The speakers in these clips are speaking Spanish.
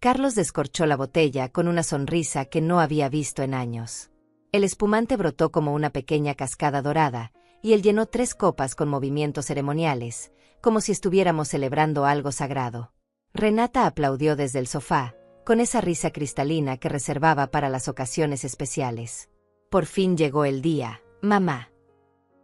Carlos descorchó la botella con una sonrisa que no había visto en años. El espumante brotó como una pequeña cascada dorada, y él llenó 3 copas con movimientos ceremoniales, como si estuviéramos celebrando algo sagrado. Renata aplaudió desde el sofá, con esa risa cristalina que reservaba para las ocasiones especiales. Por fin llegó el día, mamá.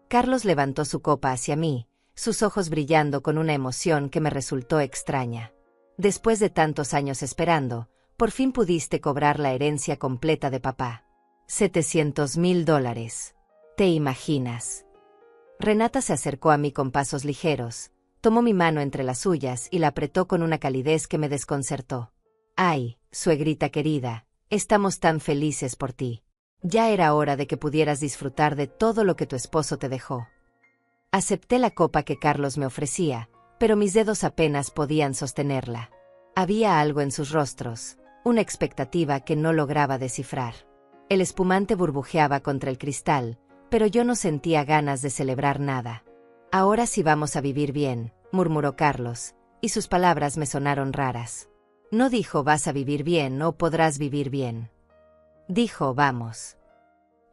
Carlos levantó su copa hacia mí, sus ojos brillando con una emoción que me resultó extraña. Después de tantos años esperando, por fin pudiste cobrar la herencia completa de papá. $700,000. ¿Te imaginas? Renata se acercó a mí con pasos ligeros, tomó mi mano entre las suyas y la apretó con una calidez que me desconcertó. Ay, suegrita querida, estamos tan felices por ti. Ya era hora de que pudieras disfrutar de todo lo que tu esposo te dejó. Acepté la copa que Carlos me ofrecía, pero mis dedos apenas podían sostenerla. Había algo en sus rostros, una expectativa que no lograba descifrar. El espumante burbujeaba contra el cristal, pero yo no sentía ganas de celebrar nada. Ahora sí vamos a vivir bien, murmuró Carlos, y sus palabras me sonaron raras. No dijo vas a vivir bien o podrás vivir bien. Dijo vamos.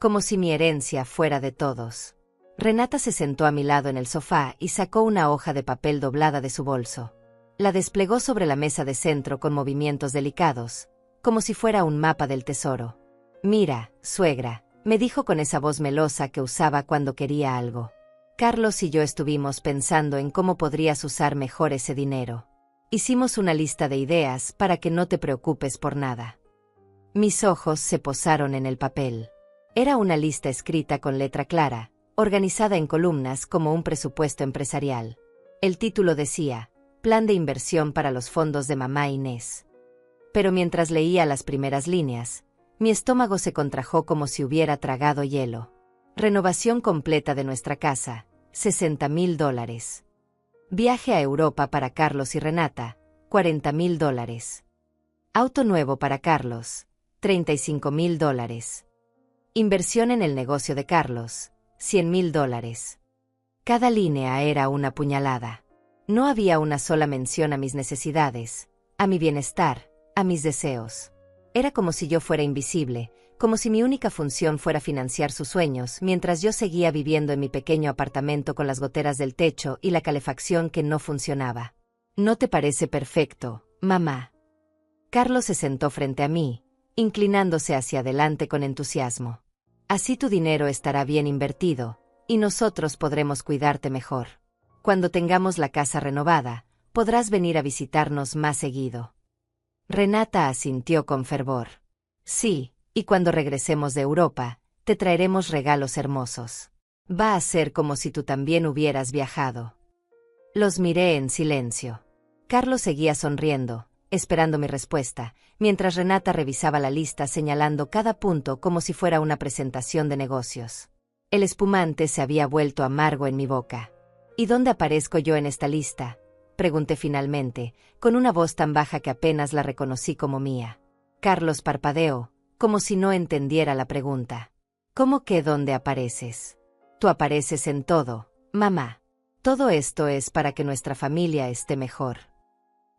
Como si mi herencia fuera de todos. Renata se sentó a mi lado en el sofá y sacó una hoja de papel doblada de su bolso. La desplegó sobre la mesa de centro con movimientos delicados, como si fuera un mapa del tesoro. Mira, suegra, me dijo con esa voz melosa que usaba cuando quería algo. Carlos y yo estuvimos pensando en cómo podrías usar mejor ese dinero. Hicimos una lista de ideas para que no te preocupes por nada. Mis ojos se posaron en el papel. Era una lista escrita con letra clara, organizada en columnas como un presupuesto empresarial. El título decía, Plan de inversión para los fondos de mamá Inés. Pero mientras leía las primeras líneas, mi estómago se contrajo como si hubiera tragado hielo. Renovación completa de nuestra casa, $60,000. Viaje a Europa para Carlos y Renata, $40,000. Auto nuevo para Carlos, $35,000. Inversión en el negocio de Carlos, $100,000. Cada línea era una puñalada. No había una sola mención a mis necesidades, a mi bienestar, a mis deseos. Era como si yo fuera invisible, como si mi única función fuera financiar sus sueños, mientras yo seguía viviendo en mi pequeño apartamento con las goteras del techo y la calefacción que no funcionaba. ¿No te parece perfecto, mamá? Carlos se sentó frente a mí, inclinándose hacia adelante con entusiasmo. Así tu dinero estará bien invertido, y nosotros podremos cuidarte mejor. Cuando tengamos la casa renovada, podrás venir a visitarnos más seguido. Renata asintió con fervor. Sí, y cuando regresemos de Europa, te traeremos regalos hermosos. Va a ser como si tú también hubieras viajado. Los miré en silencio. Carlos seguía sonriendo, esperando mi respuesta, mientras Renata revisaba la lista señalando cada punto como si fuera una presentación de negocios. El espumante se había vuelto amargo en mi boca. ¿Y dónde aparezco yo en esta lista?, pregunté finalmente, con una voz tan baja que apenas la reconocí como mía. Carlos parpadeó, como si no entendiera la pregunta. ¿Cómo que dónde apareces? Tú apareces en todo, mamá. Todo esto es para que nuestra familia esté mejor.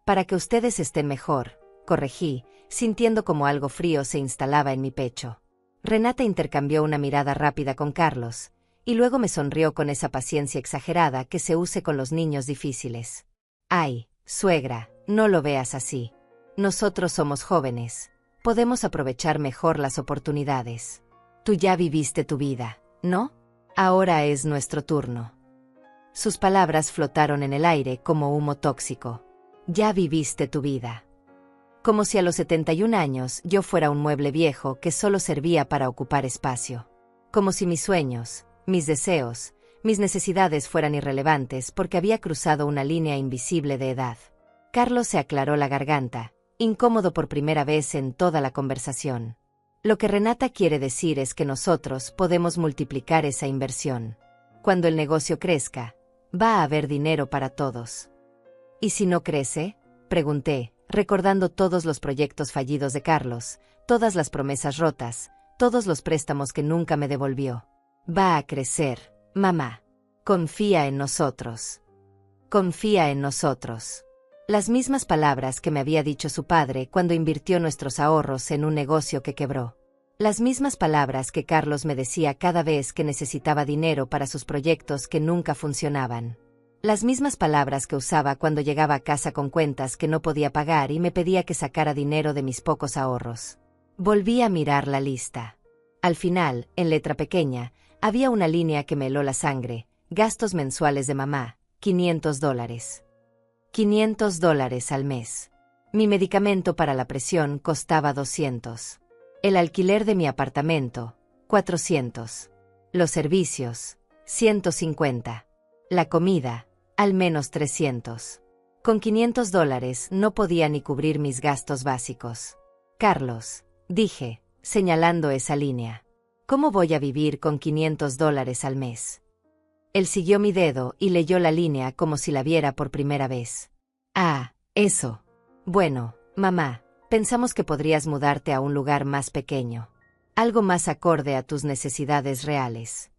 Para que ustedes estén mejor, corregí, sintiendo como algo frío se instalaba en mi pecho. Renata intercambió una mirada rápida con Carlos, y luego me sonrió con esa paciencia exagerada que se use con los niños difíciles. Ay, suegra, no lo veas así. Nosotros somos jóvenes. Podemos aprovechar mejor las oportunidades. Tú ya viviste tu vida, ¿no? Ahora es nuestro turno. Sus palabras flotaron en el aire como humo tóxico. Ya viviste tu vida. Como si a los 71 años yo fuera un mueble viejo que solo servía para ocupar espacio. Como si mis sueños, mis deseos, mis necesidades fueran irrelevantes porque había cruzado una línea invisible de edad. Carlos se aclaró la garganta, incómodo por primera vez en toda la conversación. Lo que Renata quiere decir es que nosotros podemos multiplicar esa inversión. Cuando el negocio crezca, va a haber dinero para todos. ¿Y si no crece?, pregunté, recordando todos los proyectos fallidos de Carlos, todas las promesas rotas, todos los préstamos que nunca me devolvió. Va a crecer, mamá. Confía en nosotros. Confía en nosotros. Las mismas palabras que me había dicho su padre cuando invirtió nuestros ahorros en un negocio que quebró. Las mismas palabras que Carlos me decía cada vez que necesitaba dinero para sus proyectos que nunca funcionaban. Las mismas palabras que usaba cuando llegaba a casa con cuentas que no podía pagar y me pedía que sacara dinero de mis pocos ahorros. Volví a mirar la lista. Al final, en letra pequeña, había una línea que me heló la sangre: gastos mensuales de mamá, $500. $500 al mes. Mi medicamento para la presión costaba $200. El alquiler de mi apartamento, $400. Los servicios, $150. La comida, al menos $300. Con $500 no podía ni cubrir mis gastos básicos. Carlos, dije, señalando esa línea. ¿Cómo voy a vivir con $500 al mes? Él siguió mi dedo y leyó la línea como si la viera por primera vez. Ah, eso. Bueno, mamá, pensamos que podrías mudarte a un lugar más pequeño. Algo más acorde a tus necesidades reales.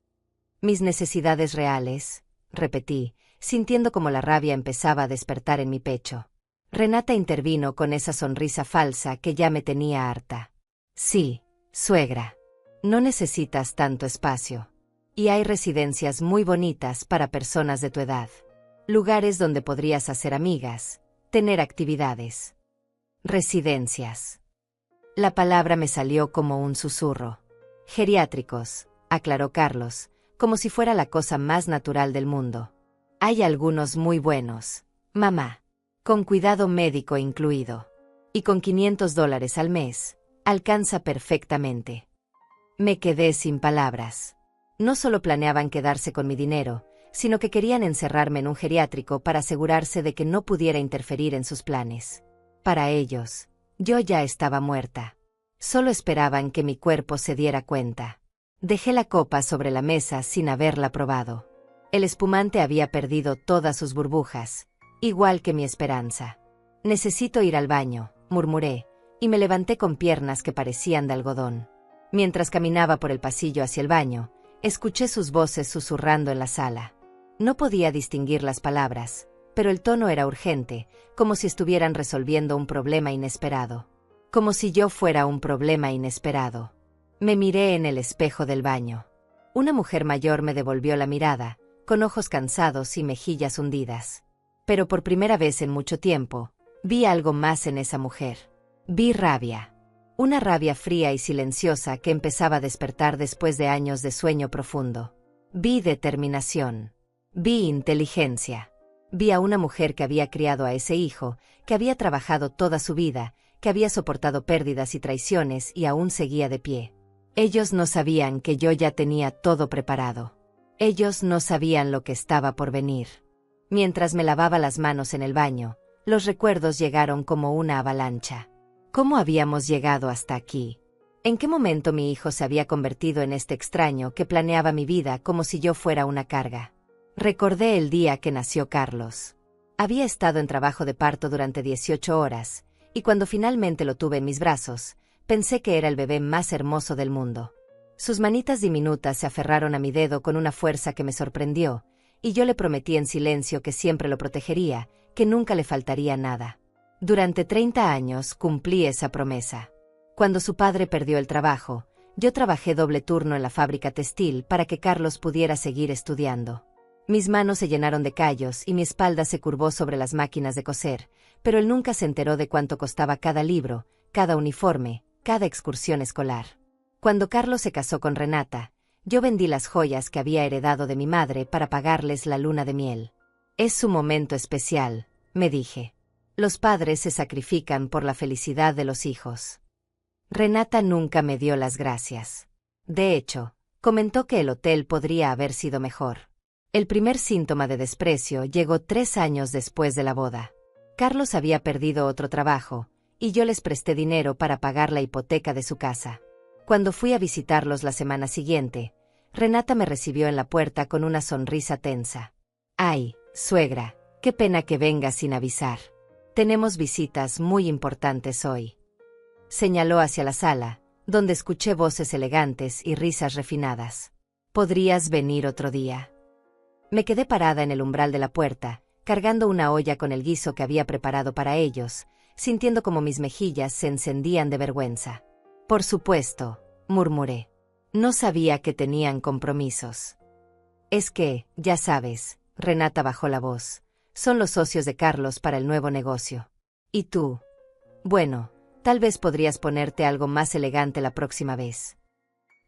¿Mis necesidades reales?, repetí, sintiendo como la rabia empezaba a despertar en mi pecho. Renata intervino con esa sonrisa falsa que ya me tenía harta. Sí, suegra. No necesitas tanto espacio. Y hay residencias muy bonitas para personas de tu edad. Lugares donde podrías hacer amigas, tener actividades. Residencias. La palabra me salió como un susurro. Geriátricos, aclaró Carlos, como si fuera la cosa más natural del mundo. Hay algunos muy buenos, mamá, con cuidado médico incluido. Y con $500 al mes, alcanza perfectamente. Me quedé sin palabras. No solo planeaban quedarse con mi dinero, sino que querían encerrarme en un geriátrico para asegurarse de que no pudiera interferir en sus planes. Para ellos, yo ya estaba muerta. Solo esperaban que mi cuerpo se diera cuenta. Dejé la copa sobre la mesa sin haberla probado. El espumante había perdido todas sus burbujas, igual que mi esperanza. Necesito ir al baño, murmuré, y me levanté con piernas que parecían de algodón. Mientras caminaba por el pasillo hacia el baño, escuché sus voces susurrando en la sala. No podía distinguir las palabras, pero el tono era urgente, como si estuvieran resolviendo un problema inesperado. Como si yo fuera un problema inesperado. Me miré en el espejo del baño. Una mujer mayor me devolvió la mirada, con ojos cansados y mejillas hundidas. Pero por primera vez en mucho tiempo, vi algo más en esa mujer. Vi rabia. Una rabia fría y silenciosa que empezaba a despertar después de años de sueño profundo. Vi determinación. Vi inteligencia. Vi a una mujer que había criado a ese hijo, que había trabajado toda su vida, que había soportado pérdidas y traiciones y aún seguía de pie. Ellos no sabían que yo ya tenía todo preparado. Ellos no sabían lo que estaba por venir. Mientras me lavaba las manos en el baño, los recuerdos llegaron como una avalancha. ¿Cómo habíamos llegado hasta aquí? ¿En qué momento mi hijo se había convertido en este extraño que planeaba mi vida como si yo fuera una carga? Recordé el día que nació Carlos. Había estado en trabajo de parto durante 18 horas, y cuando finalmente lo tuve en mis brazos, pensé que era el bebé más hermoso del mundo. Sus manitas diminutas se aferraron a mi dedo con una fuerza que me sorprendió, y yo le prometí en silencio que siempre lo protegería, que nunca le faltaría nada. Durante 30 años cumplí esa promesa. Cuando su padre perdió el trabajo, yo trabajé doble turno en la fábrica textil para que Carlos pudiera seguir estudiando. Mis manos se llenaron de callos y mi espalda se curvó sobre las máquinas de coser, pero él nunca se enteró de cuánto costaba cada libro, cada uniforme, cada excursión escolar. Cuando Carlos se casó con Renata, yo vendí las joyas que había heredado de mi madre para pagarles la luna de miel. Es su momento especial, me dije. Los padres se sacrifican por la felicidad de los hijos. Renata nunca me dio las gracias. De hecho, comentó que el hotel podría haber sido mejor. El primer síntoma de desprecio llegó 3 años después de la boda. Carlos había perdido otro trabajo, y yo les presté dinero para pagar la hipoteca de su casa. Cuando fui a visitarlos la semana siguiente, Renata me recibió en la puerta con una sonrisa tensa. «Ay, suegra, qué pena que vengas sin avisar. Tenemos visitas muy importantes hoy». Señaló hacia la sala, donde escuché voces elegantes y risas refinadas. «¿Podrías venir otro día?». Me quedé parada en el umbral de la puerta, cargando una olla con el guiso que había preparado para ellos, sintiendo como mis mejillas se encendían de vergüenza. Por supuesto, murmuré. No sabía que tenían compromisos. Es que, ya sabes, Renata bajó la voz, son los socios de Carlos para el nuevo negocio. ¿Y tú? Bueno, tal vez podrías ponerte algo más elegante la próxima vez.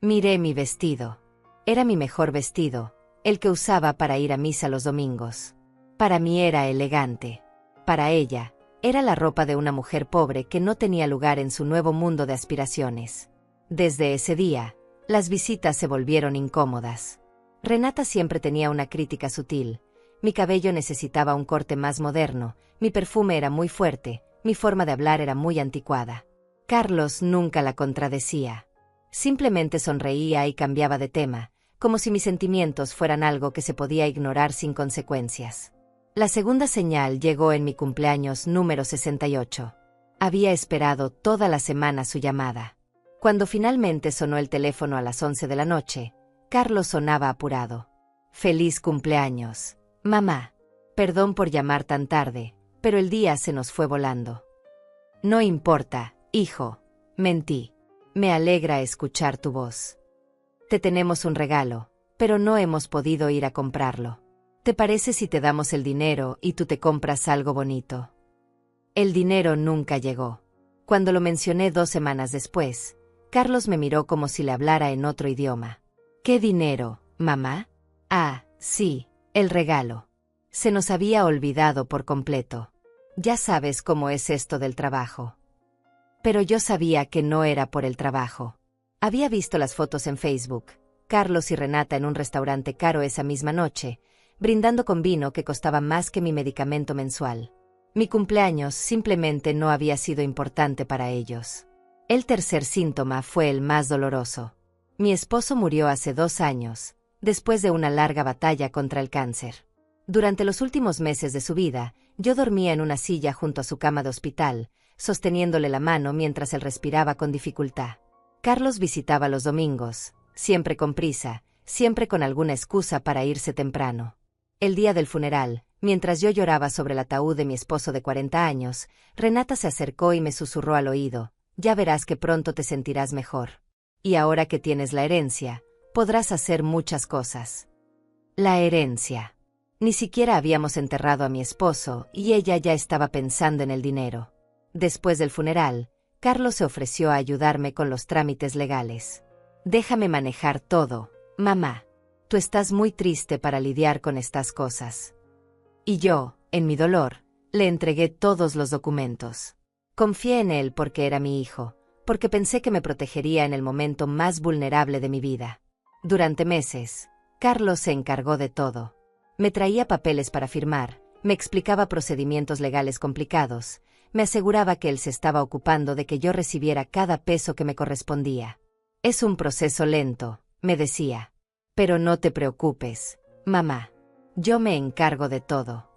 Miré mi vestido. Era mi mejor vestido, el que usaba para ir a misa los domingos. Para mí era elegante. Para ella, era la ropa de una mujer pobre que no tenía lugar en su nuevo mundo de aspiraciones. Desde ese día, las visitas se volvieron incómodas. Renata siempre tenía una crítica sutil. Mi cabello necesitaba un corte más moderno, mi perfume era muy fuerte, mi forma de hablar era muy anticuada. Carlos nunca la contradecía. Simplemente sonreía y cambiaba de tema, como si mis sentimientos fueran algo que se podía ignorar sin consecuencias. La segunda señal llegó en mi cumpleaños número 68. Había esperado toda la semana su llamada. Cuando finalmente sonó el teléfono a las 11 de la noche, Carlos sonaba apurado. «Feliz cumpleaños, mamá. Perdón por llamar tan tarde, pero el día se nos fue volando». «No importa, hijo», mentí. «Me alegra escuchar tu voz. Te tenemos un regalo, pero no hemos podido ir a comprarlo. ¿Te parece si te damos el dinero y tú te compras algo bonito?» El dinero nunca llegó. Cuando lo mencioné 2 semanas después, Carlos me miró como si le hablara en otro idioma. «¿Qué dinero, mamá?» «Ah, sí, el regalo. Se nos había olvidado por completo. Ya sabes cómo es esto del trabajo». Pero yo sabía que no era por el trabajo. Había visto las fotos en Facebook, Carlos y Renata en un restaurante caro esa misma noche, brindando con vino que costaba más que mi medicamento mensual. Mi cumpleaños simplemente no había sido importante para ellos. El tercer síntoma fue el más doloroso. Mi esposo murió hace 2 años, después de una larga batalla contra el cáncer. Durante los últimos meses de su vida, yo dormía en una silla junto a su cama de hospital, sosteniéndole la mano mientras él respiraba con dificultad. Carlos visitaba los domingos, siempre con prisa, siempre con alguna excusa para irse temprano. El día del funeral, mientras yo lloraba sobre el ataúd de mi esposo de 40 años, Renata se acercó y me susurró al oído: «Ya verás que pronto te sentirás mejor. Y ahora que tienes la herencia, podrás hacer muchas cosas». La herencia. Ni siquiera habíamos enterrado a mi esposo y ella ya estaba pensando en el dinero. Después del funeral, Carlos se ofreció a ayudarme con los trámites legales. «Déjame manejar todo, mamá. Tú estás muy triste para lidiar con estas cosas». Y yo, en mi dolor, le entregué todos los documentos. Confié en él porque era mi hijo, porque pensé que me protegería en el momento más vulnerable de mi vida. Durante meses, Carlos se encargó de todo. Me traía papeles para firmar, me explicaba procedimientos legales complicados, me aseguraba que él se estaba ocupando de que yo recibiera cada peso que me correspondía. «Es un proceso lento», me decía. «Pero no te preocupes, mamá. Yo me encargo de todo».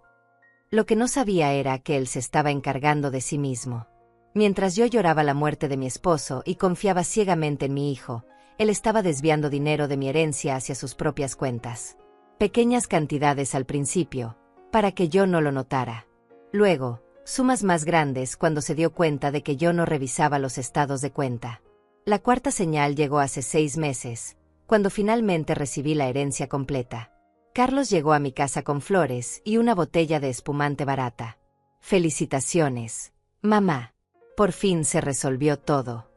Lo que no sabía era que él se estaba encargando de sí mismo. Mientras yo lloraba la muerte de mi esposo y confiaba ciegamente en mi hijo, él estaba desviando dinero de mi herencia hacia sus propias cuentas. Pequeñas cantidades al principio, para que yo no lo notara. Luego, sumas más grandes cuando se dio cuenta de que yo no revisaba los estados de cuenta. La cuarta señal llegó hace 6 meses, cuando finalmente recibí la herencia completa. Carlos llegó a mi casa con flores y una botella de espumante barata. «Felicitaciones, mamá. Por fin se resolvió todo».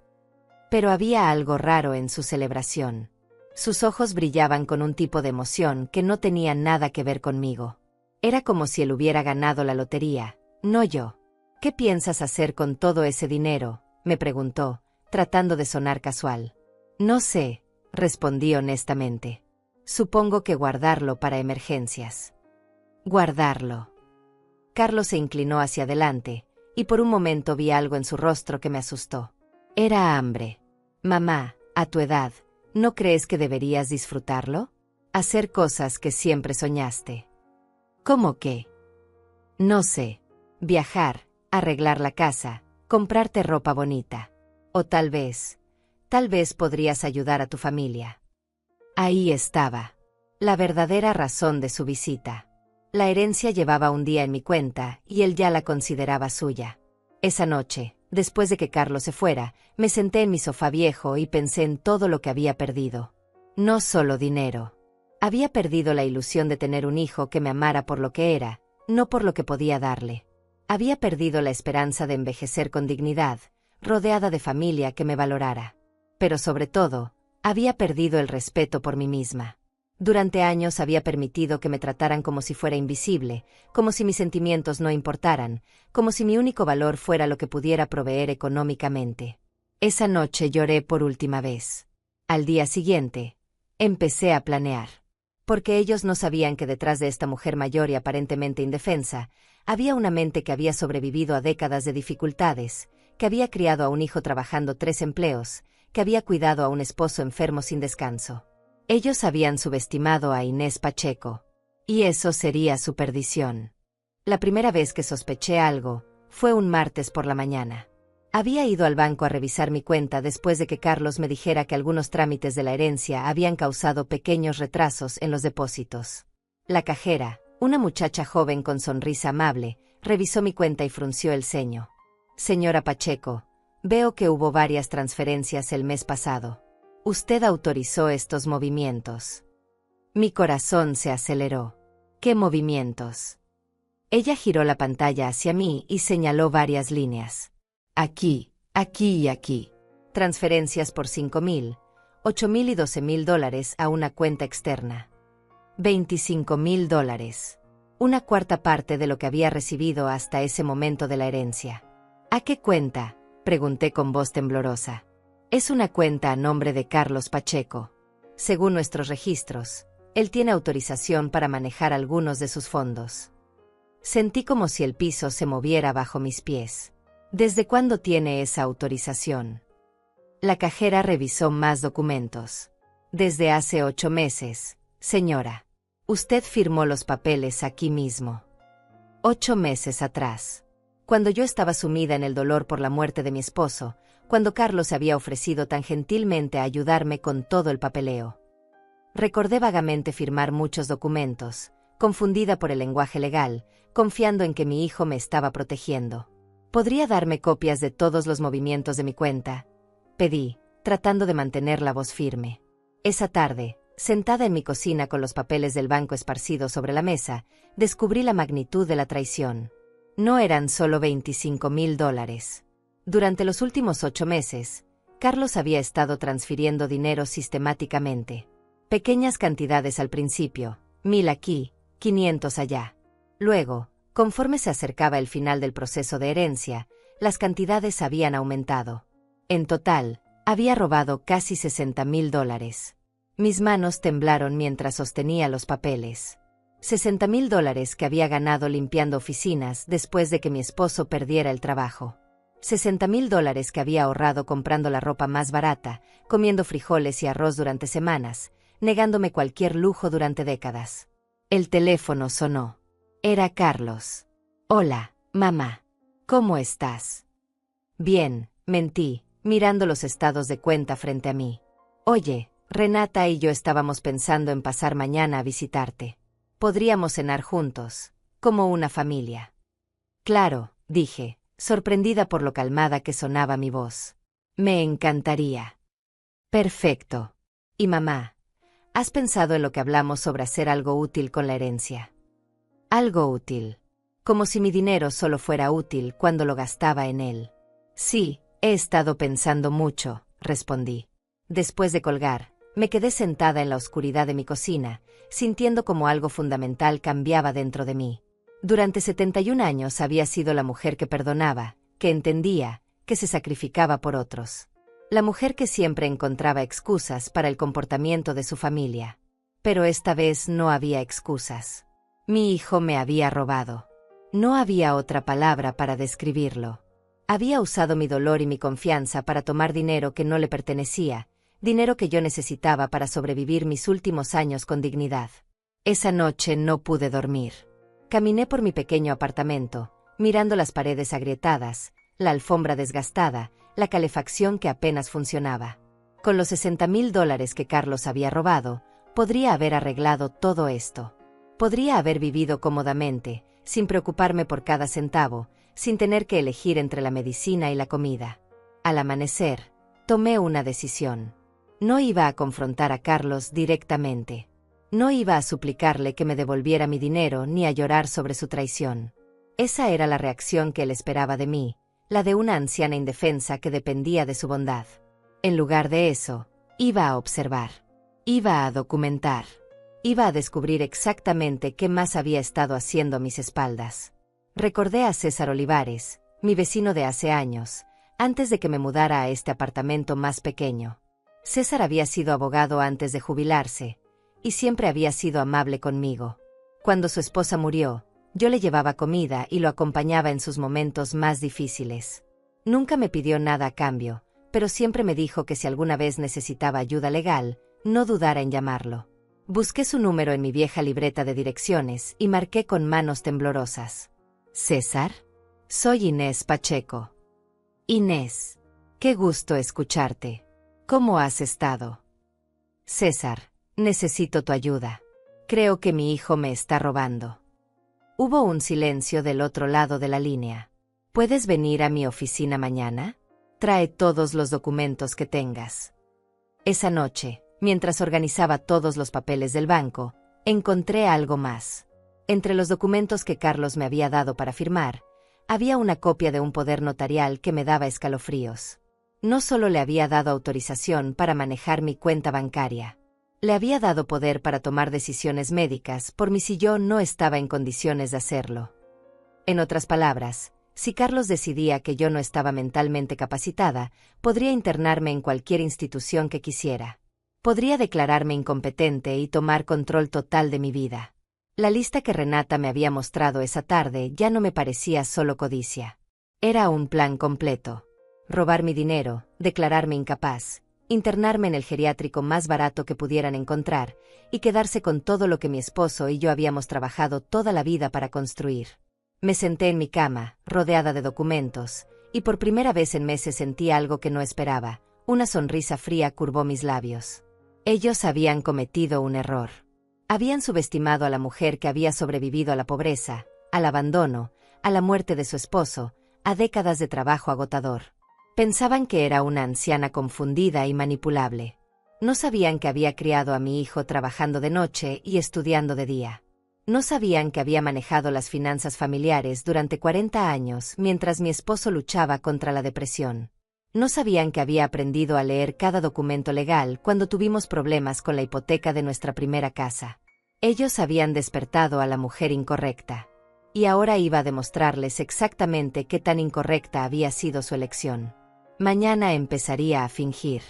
Pero había algo raro en su celebración. Sus ojos brillaban con un tipo de emoción que no tenía nada que ver conmigo. Era como si él hubiera ganado la lotería, no yo. «¿Qué piensas hacer con todo ese dinero?», me preguntó, tratando de sonar casual. «No sé», respondí honestamente. «Supongo que guardarlo para emergencias». «Guardarlo». Carlos se inclinó hacia adelante, y por un momento vi algo en su rostro que me asustó. Era hambre. «Mamá, a tu edad, ¿no crees que deberías disfrutarlo? Hacer cosas que siempre soñaste». «¿Cómo qué?» «No sé. Viajar, arreglar la casa, comprarte ropa bonita. O tal vez podrías ayudar a tu familia». Ahí estaba. La verdadera razón de su visita. La herencia llevaba un día en mi cuenta y él ya la consideraba suya. Esa noche, después de que Carlos se fuera, me senté en mi sofá viejo y pensé en todo lo que había perdido. No solo dinero. Había perdido la ilusión de tener un hijo que me amara por lo que era, no por lo que podía darle. Había perdido la esperanza de envejecer con dignidad, rodeada de familia que me valorara. Pero sobre todo, había perdido el respeto por mí misma. Durante años había permitido que me trataran como si fuera invisible, como si mis sentimientos no importaran, como si mi único valor fuera lo que pudiera proveer económicamente. Esa noche lloré por última vez. Al día siguiente, empecé a planear. Porque ellos no sabían que detrás de esta mujer mayor y aparentemente indefensa, había una mente que había sobrevivido a décadas de dificultades, que había criado a un hijo trabajando 3 empleos, que había cuidado a un esposo enfermo sin descanso. Ellos habían subestimado a Inés Pacheco. Y eso sería su perdición. La primera vez que sospeché algo, fue un martes por la mañana. Había ido al banco a revisar mi cuenta después de que Carlos me dijera que algunos trámites de la herencia habían causado pequeños retrasos en los depósitos. La cajera, una muchacha joven con sonrisa amable, revisó mi cuenta y frunció el ceño. Señora Pacheco, veo que hubo varias transferencias el mes pasado. Usted autorizó estos movimientos. Mi corazón se aceleró. ¿Qué movimientos? Ella giró la pantalla hacia mí y señaló varias líneas. Aquí, aquí y aquí. Transferencias por $5,000, $8,000 y $12,000 a una cuenta externa. $25,000. Una cuarta parte de lo que había recibido hasta ese momento de la herencia. ¿A qué cuenta?, pregunté con voz temblorosa. Es una cuenta a nombre de Carlos Pacheco. Según nuestros registros, él tiene autorización para manejar algunos de sus fondos. Sentí como si el piso se moviera bajo mis pies. ¿Desde cuándo tiene esa autorización? La cajera revisó más documentos. Desde hace 8 meses, señora. Usted firmó los papeles aquí mismo. 8 meses atrás. Cuando yo estaba sumida en el dolor por la muerte de mi esposo, cuando Carlos se había ofrecido tan gentilmente a ayudarme con todo el papeleo. Recordé vagamente firmar muchos documentos, confundida por el lenguaje legal, confiando en que mi hijo me estaba protegiendo. ¿Podría darme copias de todos los movimientos de mi cuenta?, pedí, tratando de mantener la voz firme. Esa tarde, sentada en mi cocina con los papeles del banco esparcidos sobre la mesa, descubrí la magnitud de la traición. No eran solo $25,000. Durante los últimos 8 meses, Carlos había estado transfiriendo dinero sistemáticamente. Pequeñas cantidades al principio, 1,000 aquí, 500 allá. Luego, conforme se acercaba el final del proceso de herencia, las cantidades habían aumentado. En total, había robado casi $60,000. Mis manos temblaron mientras sostenía los papeles. $60,000 que había ganado limpiando oficinas después de que mi esposo perdiera el trabajo. $60,000 que había ahorrado comprando la ropa más barata, comiendo frijoles y arroz durante semanas, negándome cualquier lujo durante décadas. El teléfono sonó. Era Carlos. Hola, mamá. ¿Cómo estás? Bien, mentí, mirando los estados de cuenta frente a mí. Oye, Renata y yo estábamos pensando en pasar mañana a visitarte. Podríamos cenar juntos, como una familia. Claro, dije, sorprendida por lo calmada que sonaba mi voz. Me encantaría. Perfecto. Y mamá, ¿has pensado en lo que hablamos sobre hacer algo útil con la herencia? Algo útil. Como si mi dinero solo fuera útil cuando lo gastaba en él. Sí, he estado pensando mucho, respondí. Después de colgar, me quedé sentada en la oscuridad de mi cocina, sintiendo como algo fundamental cambiaba dentro de mí. Durante 71 años había sido la mujer que perdonaba, que entendía, que se sacrificaba por otros. La mujer que siempre encontraba excusas para el comportamiento de su familia. Pero esta vez no había excusas. Mi hijo me había robado. No había otra palabra para describirlo. Había usado mi dolor y mi confianza para tomar dinero que no le pertenecía, dinero que yo necesitaba para sobrevivir mis últimos años con dignidad. Esa noche no pude dormir. Caminé por mi pequeño apartamento, mirando las paredes agrietadas, la alfombra desgastada, la calefacción que apenas funcionaba. Con los $60,000 que Carlos había robado, podría haber arreglado todo esto. Podría haber vivido cómodamente, sin preocuparme por cada centavo, sin tener que elegir entre la medicina y la comida. Al amanecer, tomé una decisión. No iba a confrontar a Carlos directamente. No iba a suplicarle que me devolviera mi dinero ni a llorar sobre su traición. Esa era la reacción que él esperaba de mí, la de una anciana indefensa que dependía de su bondad. En lugar de eso, iba a observar. Iba a documentar. Iba a descubrir exactamente qué más había estado haciendo a mis espaldas. Recordé a César Olivares, mi vecino de hace años, antes de que me mudara a este apartamento más pequeño. César había sido abogado antes de jubilarse, y siempre había sido amable conmigo. Cuando su esposa murió, yo le llevaba comida y lo acompañaba en sus momentos más difíciles. Nunca me pidió nada a cambio, pero siempre me dijo que si alguna vez necesitaba ayuda legal, no dudara en llamarlo. Busqué su número en mi vieja libreta de direcciones y marqué con manos temblorosas. ¿César? Soy Inés Pacheco. Inés, qué gusto escucharte. ¿Cómo has estado? César, necesito tu ayuda. Creo que mi hijo me está robando. Hubo un silencio del otro lado de la línea. ¿Puedes venir a mi oficina mañana? Trae todos los documentos que tengas. Esa noche, mientras organizaba todos los papeles del banco, encontré algo más. Entre los documentos que Carlos me había dado para firmar, había una copia de un poder notarial que me daba escalofríos. No solo le había dado autorización para manejar mi cuenta bancaria, le había dado poder para tomar decisiones médicas por mí si yo no estaba en condiciones de hacerlo. En otras palabras, si Carlos decidía que yo no estaba mentalmente capacitada, podría internarme en cualquier institución que quisiera. Podría declararme incompetente y tomar control total de mi vida. La lista que Renata me había mostrado esa tarde ya no me parecía solo codicia. Era un plan completo. Robar mi dinero, declararme incapaz, internarme en el geriátrico más barato que pudieran encontrar, y quedarse con todo lo que mi esposo y yo habíamos trabajado toda la vida para construir. Me senté en mi cama, rodeada de documentos, y por primera vez en meses sentí algo que no esperaba. Una sonrisa fría curvó mis labios. Ellos habían cometido un error. Habían subestimado a la mujer que había sobrevivido a la pobreza, al abandono, a la muerte de su esposo, a décadas de trabajo agotador. Pensaban que era una anciana confundida y manipulable. No sabían que había criado a mi hijo trabajando de noche y estudiando de día. No sabían que había manejado las finanzas familiares durante 40 años mientras mi esposo luchaba contra la depresión. No sabían que había aprendido a leer cada documento legal cuando tuvimos problemas con la hipoteca de nuestra primera casa. Ellos habían despertado a la mujer incorrecta. Y ahora iba a demostrarles exactamente qué tan incorrecta había sido su elección. Mañana empezaría a fingir.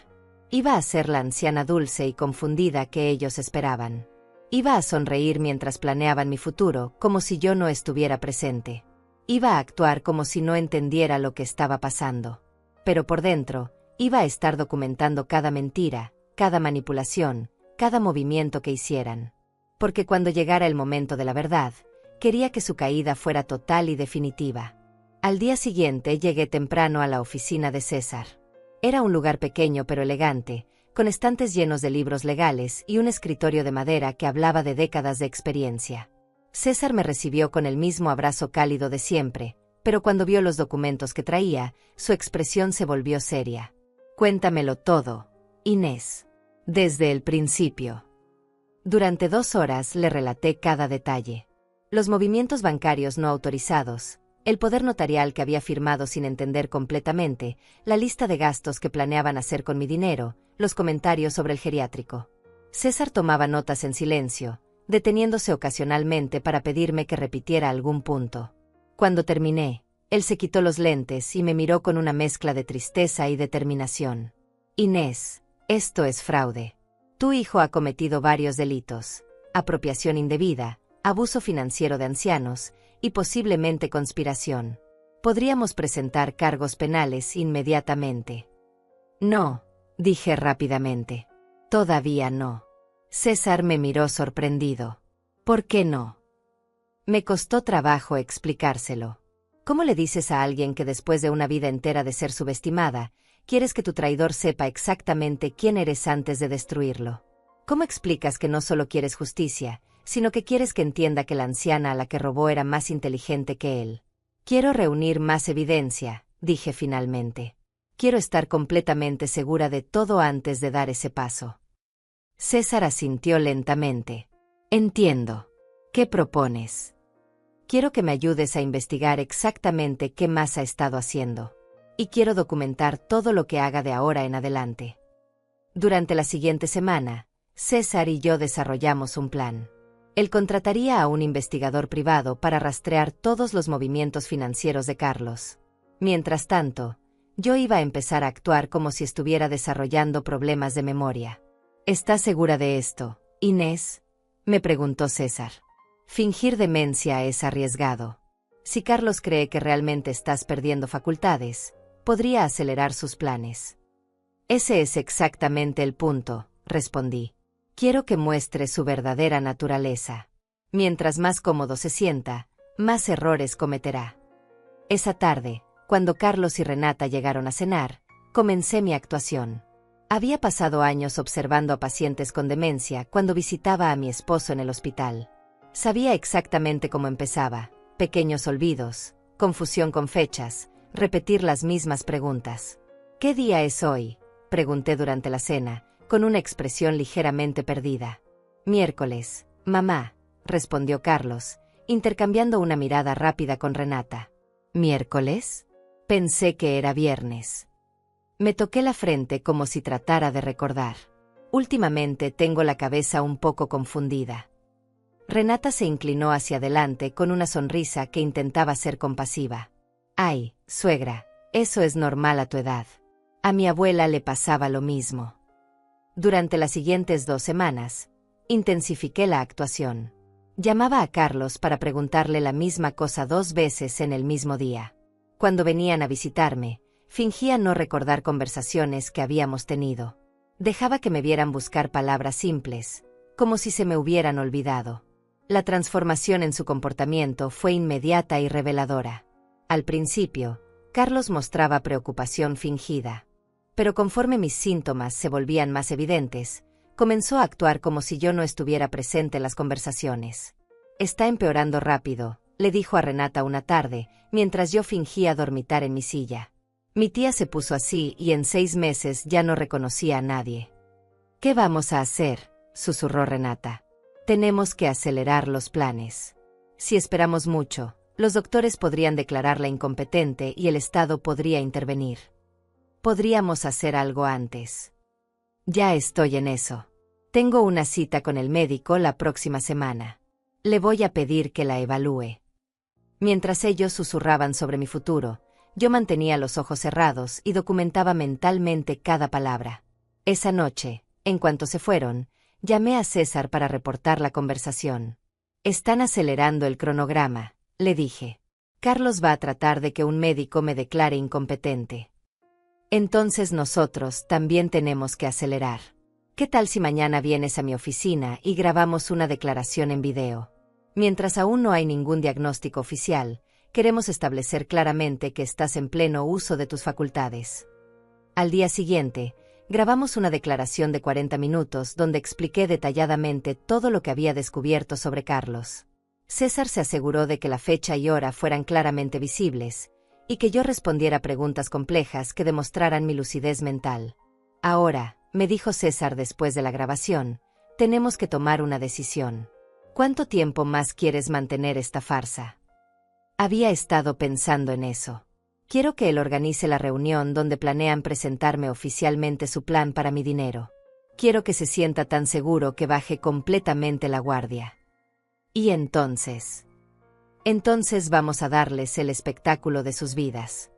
Iba a ser la anciana dulce y confundida que ellos esperaban. Iba a sonreír mientras planeaban mi futuro, como si yo no estuviera presente. Iba a actuar como si no entendiera lo que estaba pasando. Pero por dentro, iba a estar documentando cada mentira, cada manipulación, cada movimiento que hicieran. Porque cuando llegara el momento de la verdad, quería que su caída fuera total y definitiva. Al día siguiente llegué temprano a la oficina de César. Era un lugar pequeño pero elegante, con estantes llenos de libros legales y un escritorio de madera que hablaba de décadas de experiencia. César me recibió con el mismo abrazo cálido de siempre, pero cuando vio los documentos que traía, su expresión se volvió seria. Cuéntamelo todo, Inés. Desde el principio. Durante 2 horas le relaté cada detalle. Los movimientos bancarios no autorizados, el poder notarial que había firmado sin entender completamente, la lista de gastos que planeaban hacer con mi dinero, los comentarios sobre el geriátrico. César tomaba notas en silencio, deteniéndose ocasionalmente para pedirme que repitiera algún punto. Cuando terminé, él se quitó los lentes y me miró con una mezcla de tristeza y determinación. Inés, esto es fraude. Tu hijo ha cometido varios delitos: apropiación indebida, abuso financiero de ancianos y posiblemente conspiración. Podríamos presentar cargos penales inmediatamente. No, dije rápidamente. Todavía no. César me miró sorprendido. ¿Por qué no? Me costó trabajo explicárselo. ¿Cómo le dices a alguien que después de una vida entera de ser subestimada, quieres que tu traidor sepa exactamente quién eres antes de destruirlo? ¿Cómo explicas que no solo quieres justicia, sino que quieres que entienda que la anciana a la que robó era más inteligente que él. Quiero reunir más evidencia, dije finalmente. Quiero estar completamente segura de todo antes de dar ese paso. César asintió lentamente. Entiendo. ¿Qué propones? Quiero que me ayudes a investigar exactamente qué más ha estado haciendo. Y quiero documentar todo lo que haga de ahora en adelante. Durante la siguiente semana, César y yo desarrollamos un plan. Él contrataría a un investigador privado para rastrear todos los movimientos financieros de Carlos. Mientras tanto, yo iba a empezar a actuar como si estuviera desarrollando problemas de memoria. ¿Estás segura de esto, Inés?, me preguntó César. Fingir demencia es arriesgado. Si Carlos cree que realmente estás perdiendo facultades, podría acelerar sus planes. Ese es exactamente el punto, respondí. Quiero que muestre su verdadera naturaleza. Mientras más cómodo se sienta, más errores cometerá. Esa tarde, cuando Carlos y Renata llegaron a cenar, comencé mi actuación. Había pasado años observando a pacientes con demencia cuando visitaba a mi esposo en el hospital. Sabía exactamente cómo empezaba: pequeños olvidos, confusión con fechas, repetir las mismas preguntas. ¿Qué día es hoy?, pregunté durante la cena, con una expresión ligeramente perdida. Miércoles, mamá, respondió Carlos, intercambiando una mirada rápida con Renata. ¿Miércoles? Pensé que era viernes. Me toqué la frente como si tratara de recordar. Últimamente tengo la cabeza un poco confundida. Renata se inclinó hacia adelante con una sonrisa que intentaba ser compasiva. Ay, suegra, eso es normal a tu edad. A mi abuela le pasaba lo mismo. Durante las siguientes 2 semanas, intensifiqué la actuación. Llamaba a Carlos para preguntarle la misma cosa 2 veces en el mismo día. Cuando venían a visitarme, fingía no recordar conversaciones que habíamos tenido. Dejaba que me vieran buscar palabras simples, como si se me hubieran olvidado. La transformación en su comportamiento fue inmediata y reveladora. Al principio, Carlos mostraba preocupación fingida. Pero conforme mis síntomas se volvían más evidentes, comenzó a actuar como si yo no estuviera presente en las conversaciones. Está empeorando rápido, le dijo a Renata una tarde, mientras yo fingía dormitar en mi silla. Mi tía se puso así y en 6 meses ya no reconocía a nadie. ¿Qué vamos a hacer?, susurró Renata. Tenemos que acelerar los planes. Si esperamos mucho, los doctores podrían declararla incompetente y el Estado podría intervenir. Podríamos hacer algo antes. Ya estoy en eso. Tengo una cita con el médico la próxima semana. Le voy a pedir que la evalúe. Mientras ellos susurraban sobre mi futuro, yo mantenía los ojos cerrados y documentaba mentalmente cada palabra. Esa noche, en cuanto se fueron, llamé a César para reportar la conversación. Están acelerando el cronograma, le dije. Carlos va a tratar de que un médico me declare incompetente. Entonces nosotros también tenemos que acelerar. ¿Qué tal si mañana vienes a mi oficina y grabamos una declaración en video? Mientras aún no hay ningún diagnóstico oficial, queremos establecer claramente que estás en pleno uso de tus facultades. Al día siguiente, grabamos una declaración de 40 minutos donde expliqué detalladamente todo lo que había descubierto sobre Carlos. César se aseguró de que la fecha y hora fueran claramente visibles, y que yo respondiera preguntas complejas que demostraran mi lucidez mental. Ahora, me dijo César después de la grabación, tenemos que tomar una decisión. ¿Cuánto tiempo más quieres mantener esta farsa? Había estado pensando en eso. Quiero que él organice la reunión donde planean presentarme oficialmente su plan para mi dinero. Quiero que se sienta tan seguro que baje completamente la guardia. Y entonces vamos a darles el espectáculo de sus vidas.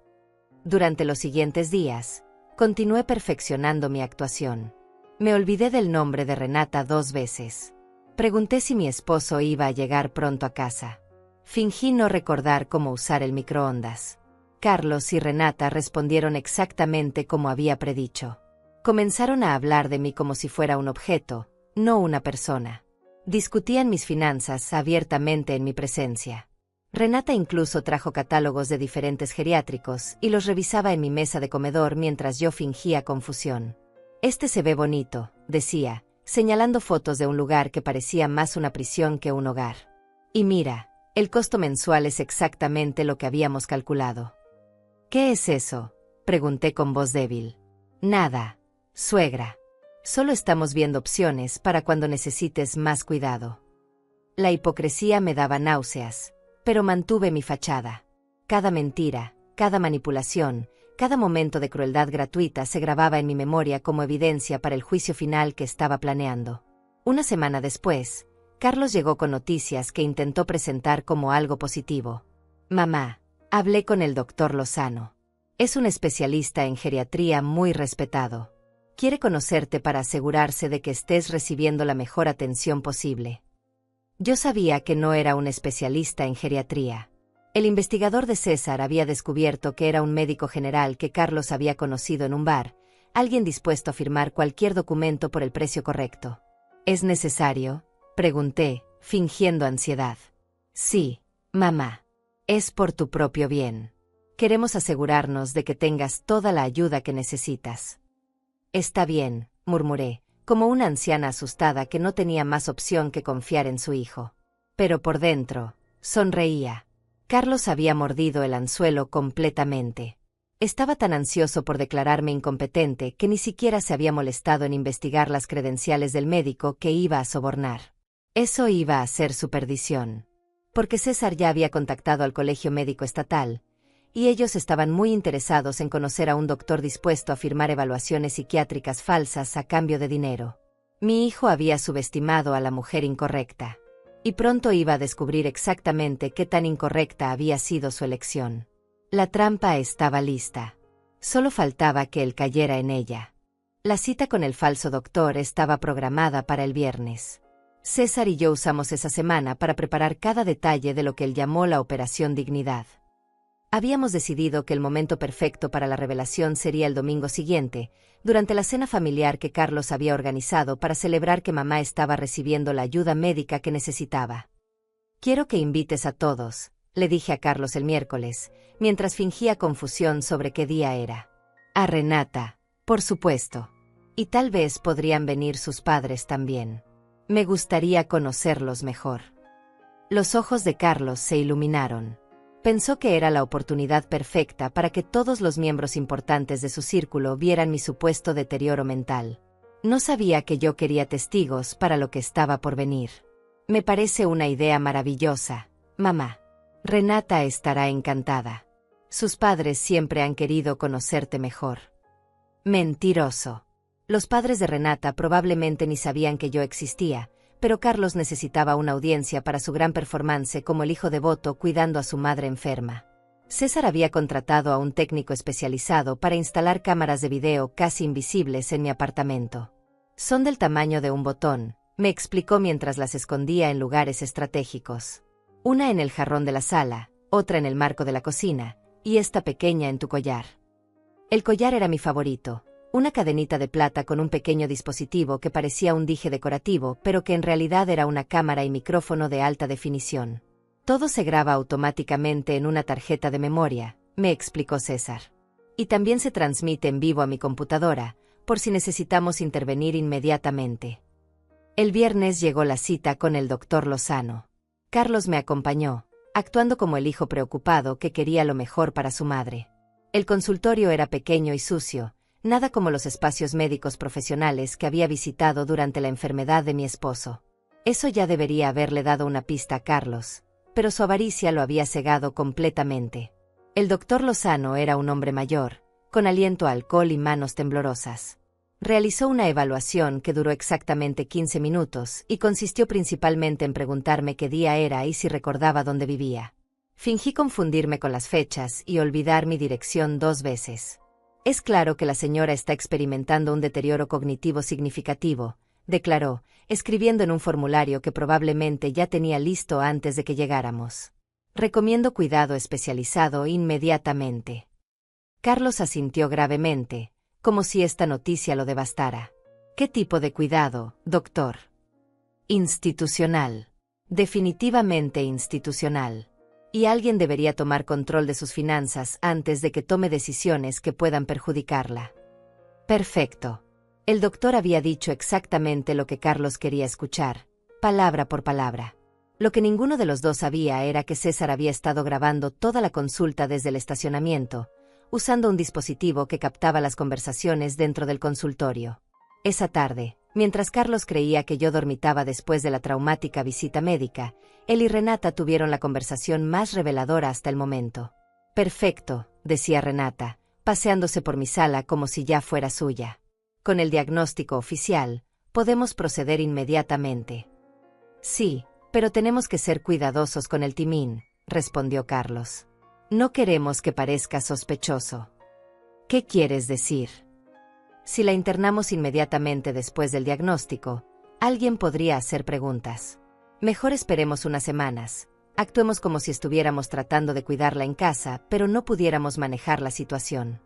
Durante los siguientes días, continué perfeccionando mi actuación. Me olvidé del nombre de Renata 2 veces. Pregunté si mi esposo iba a llegar pronto a casa. Fingí no recordar cómo usar el microondas. Carlos y Renata respondieron exactamente como había predicho. Comenzaron a hablar de mí como si fuera un objeto, no una persona. Discutían mis finanzas abiertamente en mi presencia. Renata incluso trajo catálogos de diferentes geriátricos y los revisaba en mi mesa de comedor mientras yo fingía confusión. Este se ve bonito, decía, señalando fotos de un lugar que parecía más una prisión que un hogar. Y mira, el costo mensual es exactamente lo que habíamos calculado. ¿Qué es eso?, pregunté con voz débil. Nada, suegra. Solo estamos viendo opciones para cuando necesites más cuidado. La hipocresía me daba náuseas, pero mantuve mi fachada. Cada mentira, cada manipulación, cada momento de crueldad gratuita se grababa en mi memoria como evidencia para el juicio final que estaba planeando. Una semana después, Carlos llegó con noticias que intentó presentar como algo positivo. Mamá, hablé con el doctor Lozano. Es un especialista en geriatría muy respetado. Quiere conocerte para asegurarse de que estés recibiendo la mejor atención posible. Yo sabía que no era un especialista en geriatría. El investigador de César había descubierto que era un médico general que Carlos había conocido en un bar, alguien dispuesto a firmar cualquier documento por el precio correcto. ¿Es necesario?, pregunté, fingiendo ansiedad. Sí, mamá. Es por tu propio bien. Queremos asegurarnos de que tengas toda la ayuda que necesitas. Está bien, murmuré, como una anciana asustada que no tenía más opción que confiar en su hijo. Pero por dentro, sonreía. Carlos había mordido el anzuelo completamente. Estaba tan ansioso por declararme incompetente que ni siquiera se había molestado en investigar las credenciales del médico que iba a sobornar. Eso iba a ser su perdición. Porque César ya había contactado al Colegio Médico Estatal, y ellos estaban muy interesados en conocer a un doctor dispuesto a firmar evaluaciones psiquiátricas falsas a cambio de dinero. Mi hijo había subestimado a la mujer incorrecta. Y pronto iba a descubrir exactamente qué tan incorrecta había sido su elección. La trampa estaba lista. Solo faltaba que él cayera en ella. La cita con el falso doctor estaba programada para el viernes. César y yo usamos esa semana para preparar cada detalle de lo que él llamó la Operación Dignidad. Habíamos decidido que el momento perfecto para la revelación sería el domingo siguiente, durante la cena familiar que Carlos había organizado para celebrar que mamá estaba recibiendo la ayuda médica que necesitaba. Quiero que invites a todos, le dije a Carlos el miércoles, mientras fingía confusión sobre qué día era. A Renata, por supuesto. Y tal vez podrían venir sus padres también. Me gustaría conocerlos mejor. Los ojos de Carlos se iluminaron. Pensó que era la oportunidad perfecta para que todos los miembros importantes de su círculo vieran mi supuesto deterioro mental. No sabía que yo quería testigos para lo que estaba por venir. Me parece una idea maravillosa, mamá. Renata estará encantada. Sus padres siempre han querido conocerte mejor. Mentiroso. Los padres de Renata probablemente ni sabían que yo existía, pero Carlos necesitaba una audiencia para su gran performance como el hijo devoto cuidando a su madre enferma. César había contratado a un técnico especializado para instalar cámaras de video casi invisibles en mi apartamento. Son del tamaño de un botón, me explicó mientras las escondía en lugares estratégicos. Una en el jarrón de la sala, otra en el marco de la cocina, y esta pequeña en tu collar. El collar era mi favorito. Una cadenita de plata con un pequeño dispositivo que parecía un dije decorativo, pero que en realidad era una cámara y micrófono de alta definición. Todo se graba automáticamente en una tarjeta de memoria, me explicó César. Y también se transmite en vivo a mi computadora, por si necesitamos intervenir inmediatamente. El viernes llegó la cita con el doctor Lozano. Carlos me acompañó, actuando como el hijo preocupado que quería lo mejor para su madre. El consultorio era pequeño y sucio, nada como los espacios médicos profesionales que había visitado durante la enfermedad de mi esposo. Eso ya debería haberle dado una pista a Carlos, pero su avaricia lo había cegado completamente. El doctor Lozano era un hombre mayor, con aliento a alcohol y manos temblorosas. Realizó una evaluación que duró exactamente 15 minutos y consistió principalmente en preguntarme qué día era y si recordaba dónde vivía. Fingí confundirme con las fechas y olvidar mi dirección 2 veces. Es claro que la señora está experimentando un deterioro cognitivo significativo, declaró, escribiendo en un formulario que probablemente ya tenía listo antes de que llegáramos. Recomiendo cuidado especializado inmediatamente. Carlos asintió gravemente, como si esta noticia lo devastara. ¿Qué tipo de cuidado, doctor? Institucional. Definitivamente institucional. Y alguien debería tomar control de sus finanzas antes de que tome decisiones que puedan perjudicarla. Perfecto. El doctor había dicho exactamente lo que Carlos quería escuchar, palabra por palabra. Lo que ninguno de los dos sabía era que César había estado grabando toda la consulta desde el estacionamiento, usando un dispositivo que captaba las conversaciones dentro del consultorio. Esa tarde, mientras Carlos creía que yo dormitaba después de la traumática visita médica, él y Renata tuvieron la conversación más reveladora hasta el momento. «Perfecto», decía Renata, paseándose por mi sala como si ya fuera suya. «Con el diagnóstico oficial, podemos proceder inmediatamente». «Sí, pero tenemos que ser cuidadosos con el timín», respondió Carlos. «No queremos que parezca sospechoso». «¿Qué quieres decir?» «Si la internamos inmediatamente después del diagnóstico, alguien podría hacer preguntas. Mejor esperemos unas semanas. Actuemos como si estuviéramos tratando de cuidarla en casa, pero no pudiéramos manejar la situación».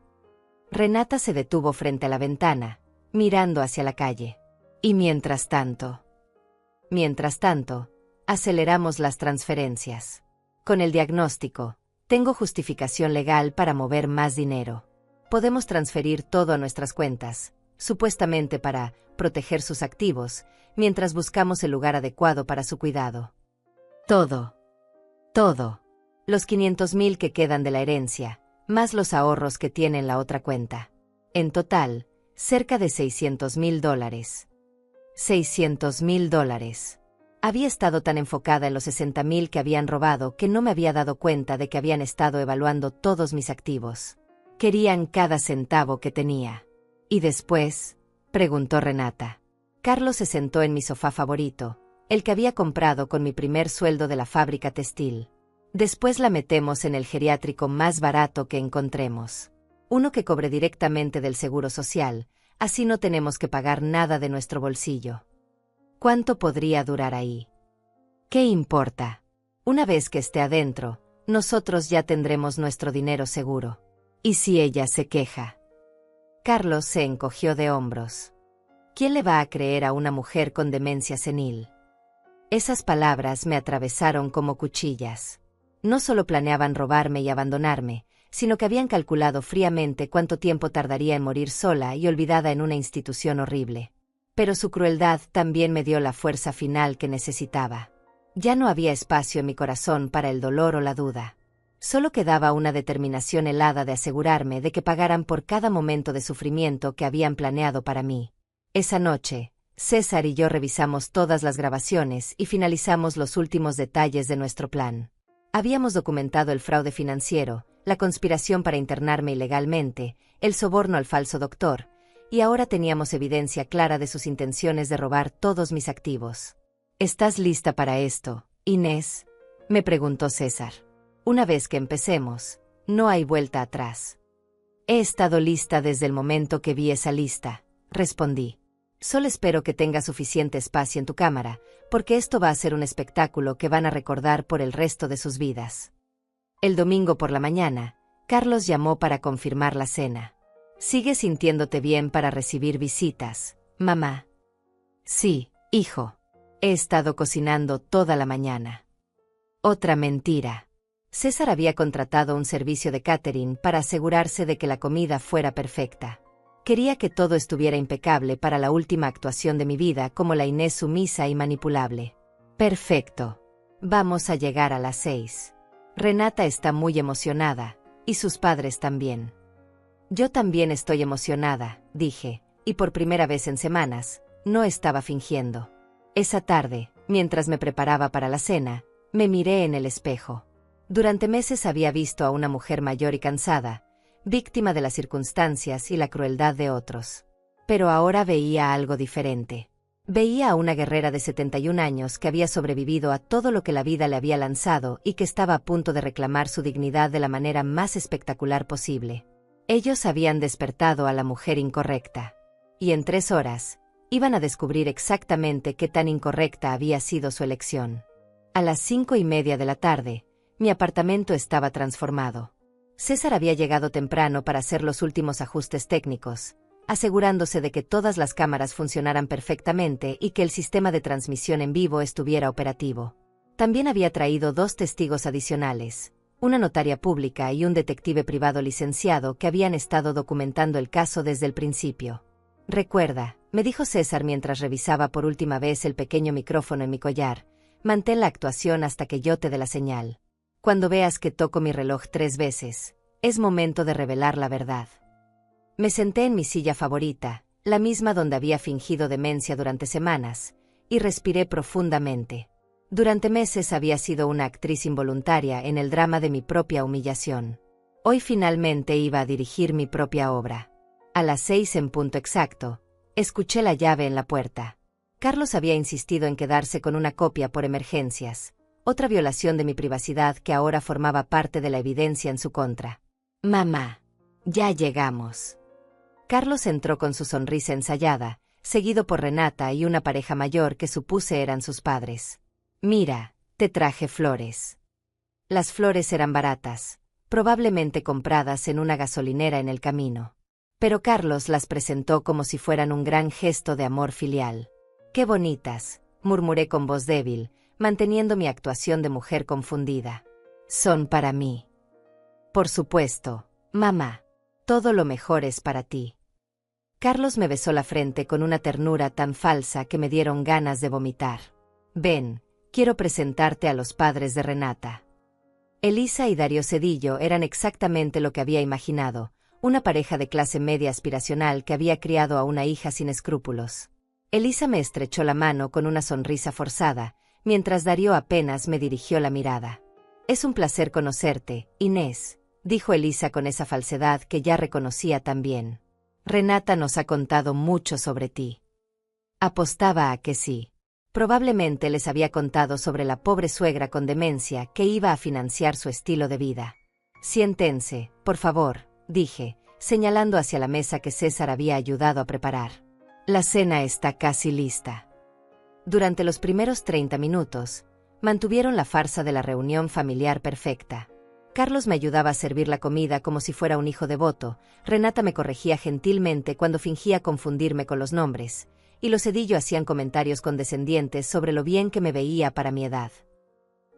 Renata se detuvo frente a la ventana, mirando hacia la calle. «Y mientras tanto, aceleramos las transferencias. Con el diagnóstico, tengo justificación legal para mover más dinero. Podemos transferir todo a nuestras cuentas, supuestamente para proteger sus activos, mientras buscamos el lugar adecuado para su cuidado. Todo. Los 500,000 que quedan de la herencia, más los ahorros que tiene en la otra cuenta. En total, cerca de $600,000. $600,000. Había estado tan enfocada en los 60,000 que habían robado que no me había dado cuenta de que habían estado evaluando todos mis activos. Querían cada centavo que tenía. ¿Y después?, preguntó Renata. Carlos se sentó en mi sofá favorito, el que había comprado con mi primer sueldo de la fábrica textil. Después la metemos en el geriátrico más barato que encontremos. Uno que cobre directamente del Seguro Social, así no tenemos que pagar nada de nuestro bolsillo. ¿Cuánto podría durar ahí? ¿Qué importa? Una vez que esté adentro, nosotros ya tendremos nuestro dinero seguro. ¿Y si ella se queja? Carlos se encogió de hombros. ¿Quién le va a creer a una mujer con demencia senil? Esas palabras me atravesaron como cuchillas. No solo planeaban robarme y abandonarme, sino que habían calculado fríamente cuánto tiempo tardaría en morir sola y olvidada en una institución horrible. Pero su crueldad también me dio la fuerza final que necesitaba. Ya no había espacio en mi corazón para el dolor o la duda. Solo quedaba una determinación helada de asegurarme de que pagaran por cada momento de sufrimiento que habían planeado para mí. Esa noche, César y yo revisamos todas las grabaciones y finalizamos los últimos detalles de nuestro plan. Habíamos documentado el fraude financiero, la conspiración para internarme ilegalmente, el soborno al falso doctor, y ahora teníamos evidencia clara de sus intenciones de robar todos mis activos. ¿Estás lista para esto, Inés?, me preguntó César. Una vez que empecemos, no hay vuelta atrás. He estado lista desde el momento que vi esa lista, respondí. Solo espero que tenga suficiente espacio en tu cámara, porque esto va a ser un espectáculo que van a recordar por el resto de sus vidas. El domingo por la mañana, Carlos llamó para confirmar la cena. ¿Sigues sintiéndote bien para recibir visitas, mamá? Sí, hijo. He estado cocinando toda la mañana. Otra mentira. César había contratado un servicio de catering para asegurarse de que la comida fuera perfecta. Quería que todo estuviera impecable para la última actuación de mi vida como la Inés sumisa y manipulable. Perfecto. Vamos a llegar a las 6. Renata está muy emocionada, y sus padres también. Yo también estoy emocionada, dije, y por primera vez en semanas, no estaba fingiendo. Esa tarde, mientras me preparaba para la cena, me miré en el espejo. Durante meses había visto a una mujer mayor y cansada, víctima de las circunstancias y la crueldad de otros. Pero ahora veía algo diferente. Veía a una guerrera de 71 años que había sobrevivido a todo lo que la vida le había lanzado y que estaba a punto de reclamar su dignidad de la manera más espectacular posible. Ellos habían despertado a la mujer incorrecta. Y en 3 horas, iban a descubrir exactamente qué tan incorrecta había sido su elección. A las 5:30 de la tarde, mi apartamento estaba transformado. César había llegado temprano para hacer los últimos ajustes técnicos, asegurándose de que todas las cámaras funcionaran perfectamente y que el sistema de transmisión en vivo estuviera operativo. También había traído 2 testigos adicionales, una notaria pública y un detective privado licenciado que habían estado documentando el caso desde el principio. Recuerda, me dijo César mientras revisaba por última vez el pequeño micrófono en mi collar, mantén la actuación hasta que yo te dé la señal. Cuando veas que toco mi reloj 3 veces, es momento de revelar la verdad. Me senté en mi silla favorita, la misma donde había fingido demencia durante semanas, y respiré profundamente. Durante meses había sido una actriz involuntaria en el drama de mi propia humillación. Hoy finalmente iba a dirigir mi propia obra. A las 6 en punto exacto, escuché la llave en la puerta. Carlos había insistido en quedarse con una copia por emergencias, otra violación de mi privacidad que ahora formaba parte de la evidencia en su contra. Mamá, ya llegamos. Carlos entró con su sonrisa ensayada, seguido por Renata y una pareja mayor que supuse eran sus padres. Mira, te traje flores. Las flores eran baratas, probablemente compradas en una gasolinera en el camino. Pero Carlos las presentó como si fueran un gran gesto de amor filial. ¡Qué bonitas!, murmuré con voz débil, manteniendo mi actuación de mujer confundida. Son para mí. Por supuesto, mamá. Todo lo mejor es para ti. Carlos me besó la frente con una ternura tan falsa que me dieron ganas de vomitar. Ven, quiero presentarte a los padres de Renata. Elisa y Darío Cedillo eran exactamente lo que había imaginado, una pareja de clase media aspiracional que había criado a una hija sin escrúpulos. Elisa me estrechó la mano con una sonrisa forzada, mientras Darío apenas me dirigió la mirada. Es un placer conocerte, Inés, dijo Elisa con esa falsedad que ya reconocía tan bien. Renata nos ha contado mucho sobre ti. Apostaba a que sí. Probablemente les había contado sobre la pobre suegra con demencia que iba a financiar su estilo de vida. Siéntense, por favor, dije, señalando hacia la mesa que César había ayudado a preparar. La cena está casi lista. Durante los primeros 30 minutos, mantuvieron la farsa de la reunión familiar perfecta. Carlos me ayudaba a servir la comida como si fuera un hijo devoto, Renata me corregía gentilmente cuando fingía confundirme con los nombres, y los Cedillo hacían comentarios condescendientes sobre lo bien que me veía para mi edad.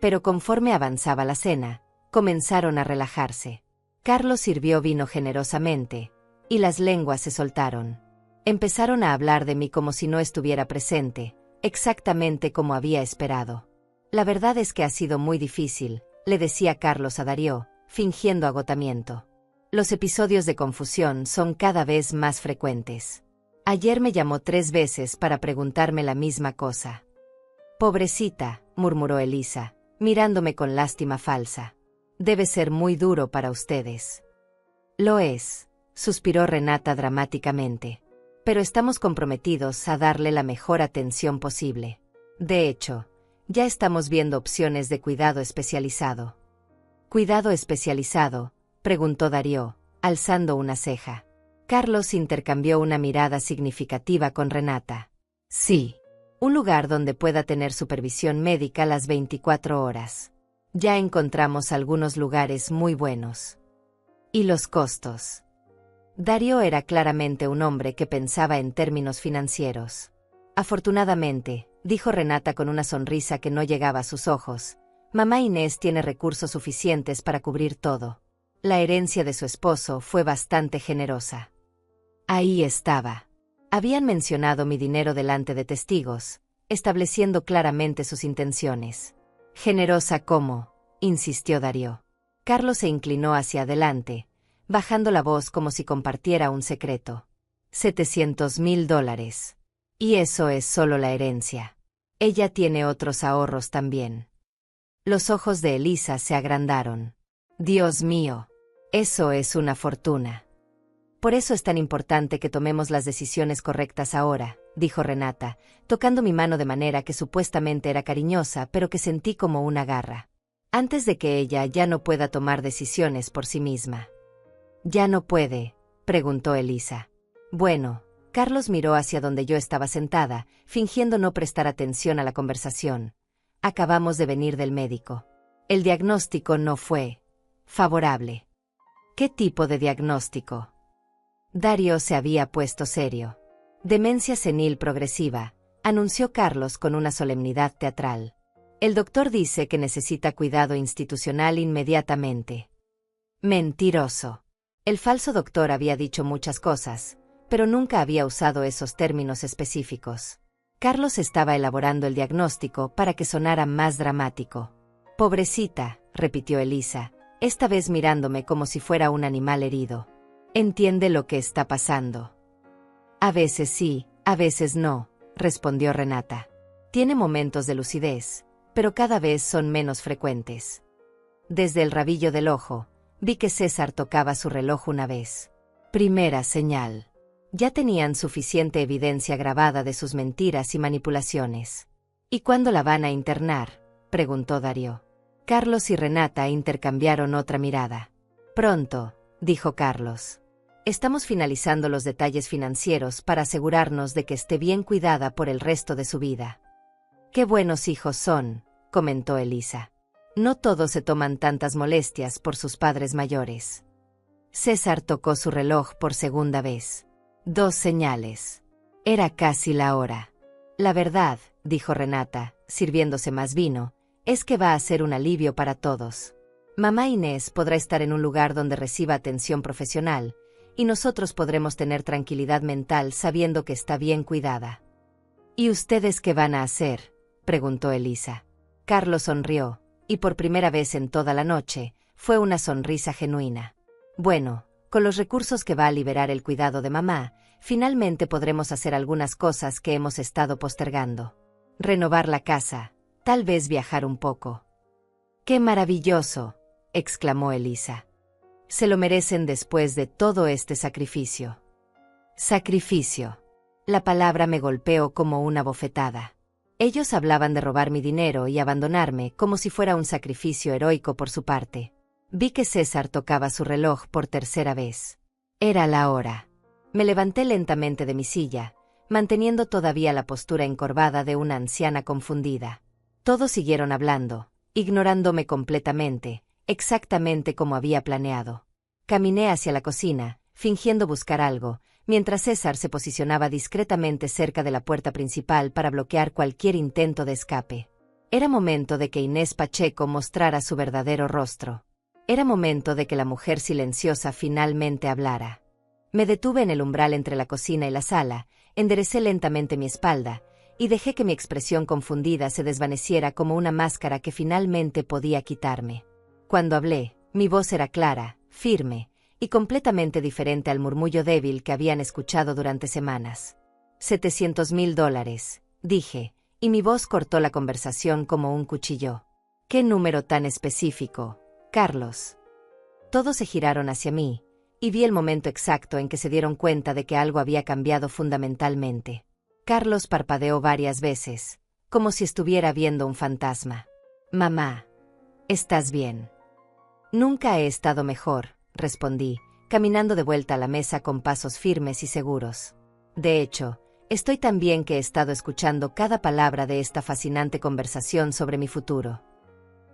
Pero conforme avanzaba la cena, comenzaron a relajarse. Carlos sirvió vino generosamente, y las lenguas se soltaron. Empezaron a hablar de mí como si no estuviera presente, exactamente como había esperado. La verdad es que ha sido muy difícil, le decía Carlos a Darío, fingiendo agotamiento. Los episodios de confusión son cada vez más frecuentes. Ayer me llamó 3 veces para preguntarme la misma cosa. Pobrecita, murmuró Elisa, mirándome con lástima falsa. Debe ser muy duro para ustedes. Lo es, suspiró Renata dramáticamente. Pero estamos comprometidos a darle la mejor atención posible. De hecho, ya estamos viendo opciones de cuidado especializado. ¿Cuidado especializado?, preguntó Darío, alzando una ceja. Carlos intercambió una mirada significativa con Renata. Sí, un lugar donde pueda tener supervisión médica las 24 horas. Ya encontramos algunos lugares muy buenos. ¿Y los costos? Darío era claramente un hombre que pensaba en términos financieros. Afortunadamente, dijo Renata con una sonrisa que no llegaba a sus ojos, mamá Inés tiene recursos suficientes para cubrir todo. La herencia de su esposo fue bastante generosa. Ahí estaba. Habían mencionado mi dinero delante de testigos, estableciendo claramente sus intenciones. Generosa ¿cómo?, insistió Darío. Carlos se inclinó hacia adelante, bajando la voz como si compartiera un secreto. $700,000. Y eso es solo la herencia. Ella tiene otros ahorros también. Los ojos de Elisa se agrandaron. Dios mío, eso es una fortuna. Por eso es tan importante que tomemos las decisiones correctas ahora, dijo Renata, tocando mi mano de manera que supuestamente era cariñosa, pero que sentí como una garra. Antes de que ella ya no pueda tomar decisiones por sí misma. ¿Ya no puede?, preguntó Elisa. Bueno, Carlos miró hacia donde yo estaba sentada, fingiendo no prestar atención a la conversación. Acabamos de venir del médico. El diagnóstico no fue favorable. ¿Qué tipo de diagnóstico? Darío se había puesto serio. Demencia senil progresiva, anunció Carlos con una solemnidad teatral. El doctor dice que necesita cuidado institucional inmediatamente. Mentiroso. El falso doctor había dicho muchas cosas, pero nunca había usado esos términos específicos. Carlos estaba elaborando el diagnóstico para que sonara más dramático. «Pobrecita», repitió Elisa, esta vez mirándome como si fuera un animal herido. «¿Entiende lo que está pasando?» «A veces sí, a veces no», respondió Renata. «Tiene momentos de lucidez, pero cada vez son menos frecuentes». Desde el rabillo del ojo, vi que César tocaba su reloj una vez. Primera señal. Ya tenían suficiente evidencia grabada de sus mentiras y manipulaciones. «¿Y cuándo la van a internar?», preguntó Darío. Carlos y Renata intercambiaron otra mirada. «Pronto», dijo Carlos. «Estamos finalizando los detalles financieros para asegurarnos de que esté bien cuidada por el resto de su vida». «Qué buenos hijos son», comentó Elisa. «No todos se toman tantas molestias por sus padres mayores». César tocó su reloj por segunda vez. 2 señales. Era casi la hora. «La verdad», dijo Renata, sirviéndose más vino, «es que va a ser un alivio para todos. Mamá Inés podrá estar en un lugar donde reciba atención profesional, y nosotros podremos tener tranquilidad mental sabiendo que está bien cuidada». «¿Y ustedes qué van a hacer?», preguntó Elisa. Carlos sonrió, y por primera vez en toda la noche, fue una sonrisa genuina. «Bueno, con los recursos que va a liberar el cuidado de mamá, finalmente podremos hacer algunas cosas que hemos estado postergando. Renovar la casa, tal vez viajar un poco». «¡Qué maravilloso!», exclamó Elisa. «Se lo merecen después de todo este sacrificio». Sacrificio. La palabra me golpeó como una bofetada. Ellos hablaban de robar mi dinero y abandonarme como si fuera un sacrificio heroico por su parte. Vi que César tocaba su reloj por tercera vez. Era la hora. Me levanté lentamente de mi silla, manteniendo todavía la postura encorvada de una anciana confundida. Todos siguieron hablando, ignorándome completamente, exactamente como había planeado. Caminé hacia la cocina, fingiendo buscar algo, mientras César se posicionaba discretamente cerca de la puerta principal para bloquear cualquier intento de escape. Era momento de que Inés Pacheco mostrara su verdadero rostro. Era momento de que la mujer silenciosa finalmente hablara. Me detuve en el umbral entre la cocina y la sala, enderecé lentamente mi espalda, y dejé que mi expresión confundida se desvaneciera como una máscara que finalmente podía quitarme. Cuando hablé, mi voz era clara, firme, y completamente diferente al murmullo débil que habían escuchado durante semanas. $700,000, dije, y mi voz cortó la conversación como un cuchillo. «¿Qué número tan específico, Carlos?». Todos se giraron hacia mí, y vi el momento exacto en que se dieron cuenta de que algo había cambiado fundamentalmente. Carlos parpadeó varias veces, como si estuviera viendo un fantasma. «Mamá, ¿estás bien?». «Nunca he estado mejor», respondí, caminando de vuelta a la mesa con pasos firmes y seguros. «De hecho, estoy tan bien que he estado escuchando cada palabra de esta fascinante conversación sobre mi futuro».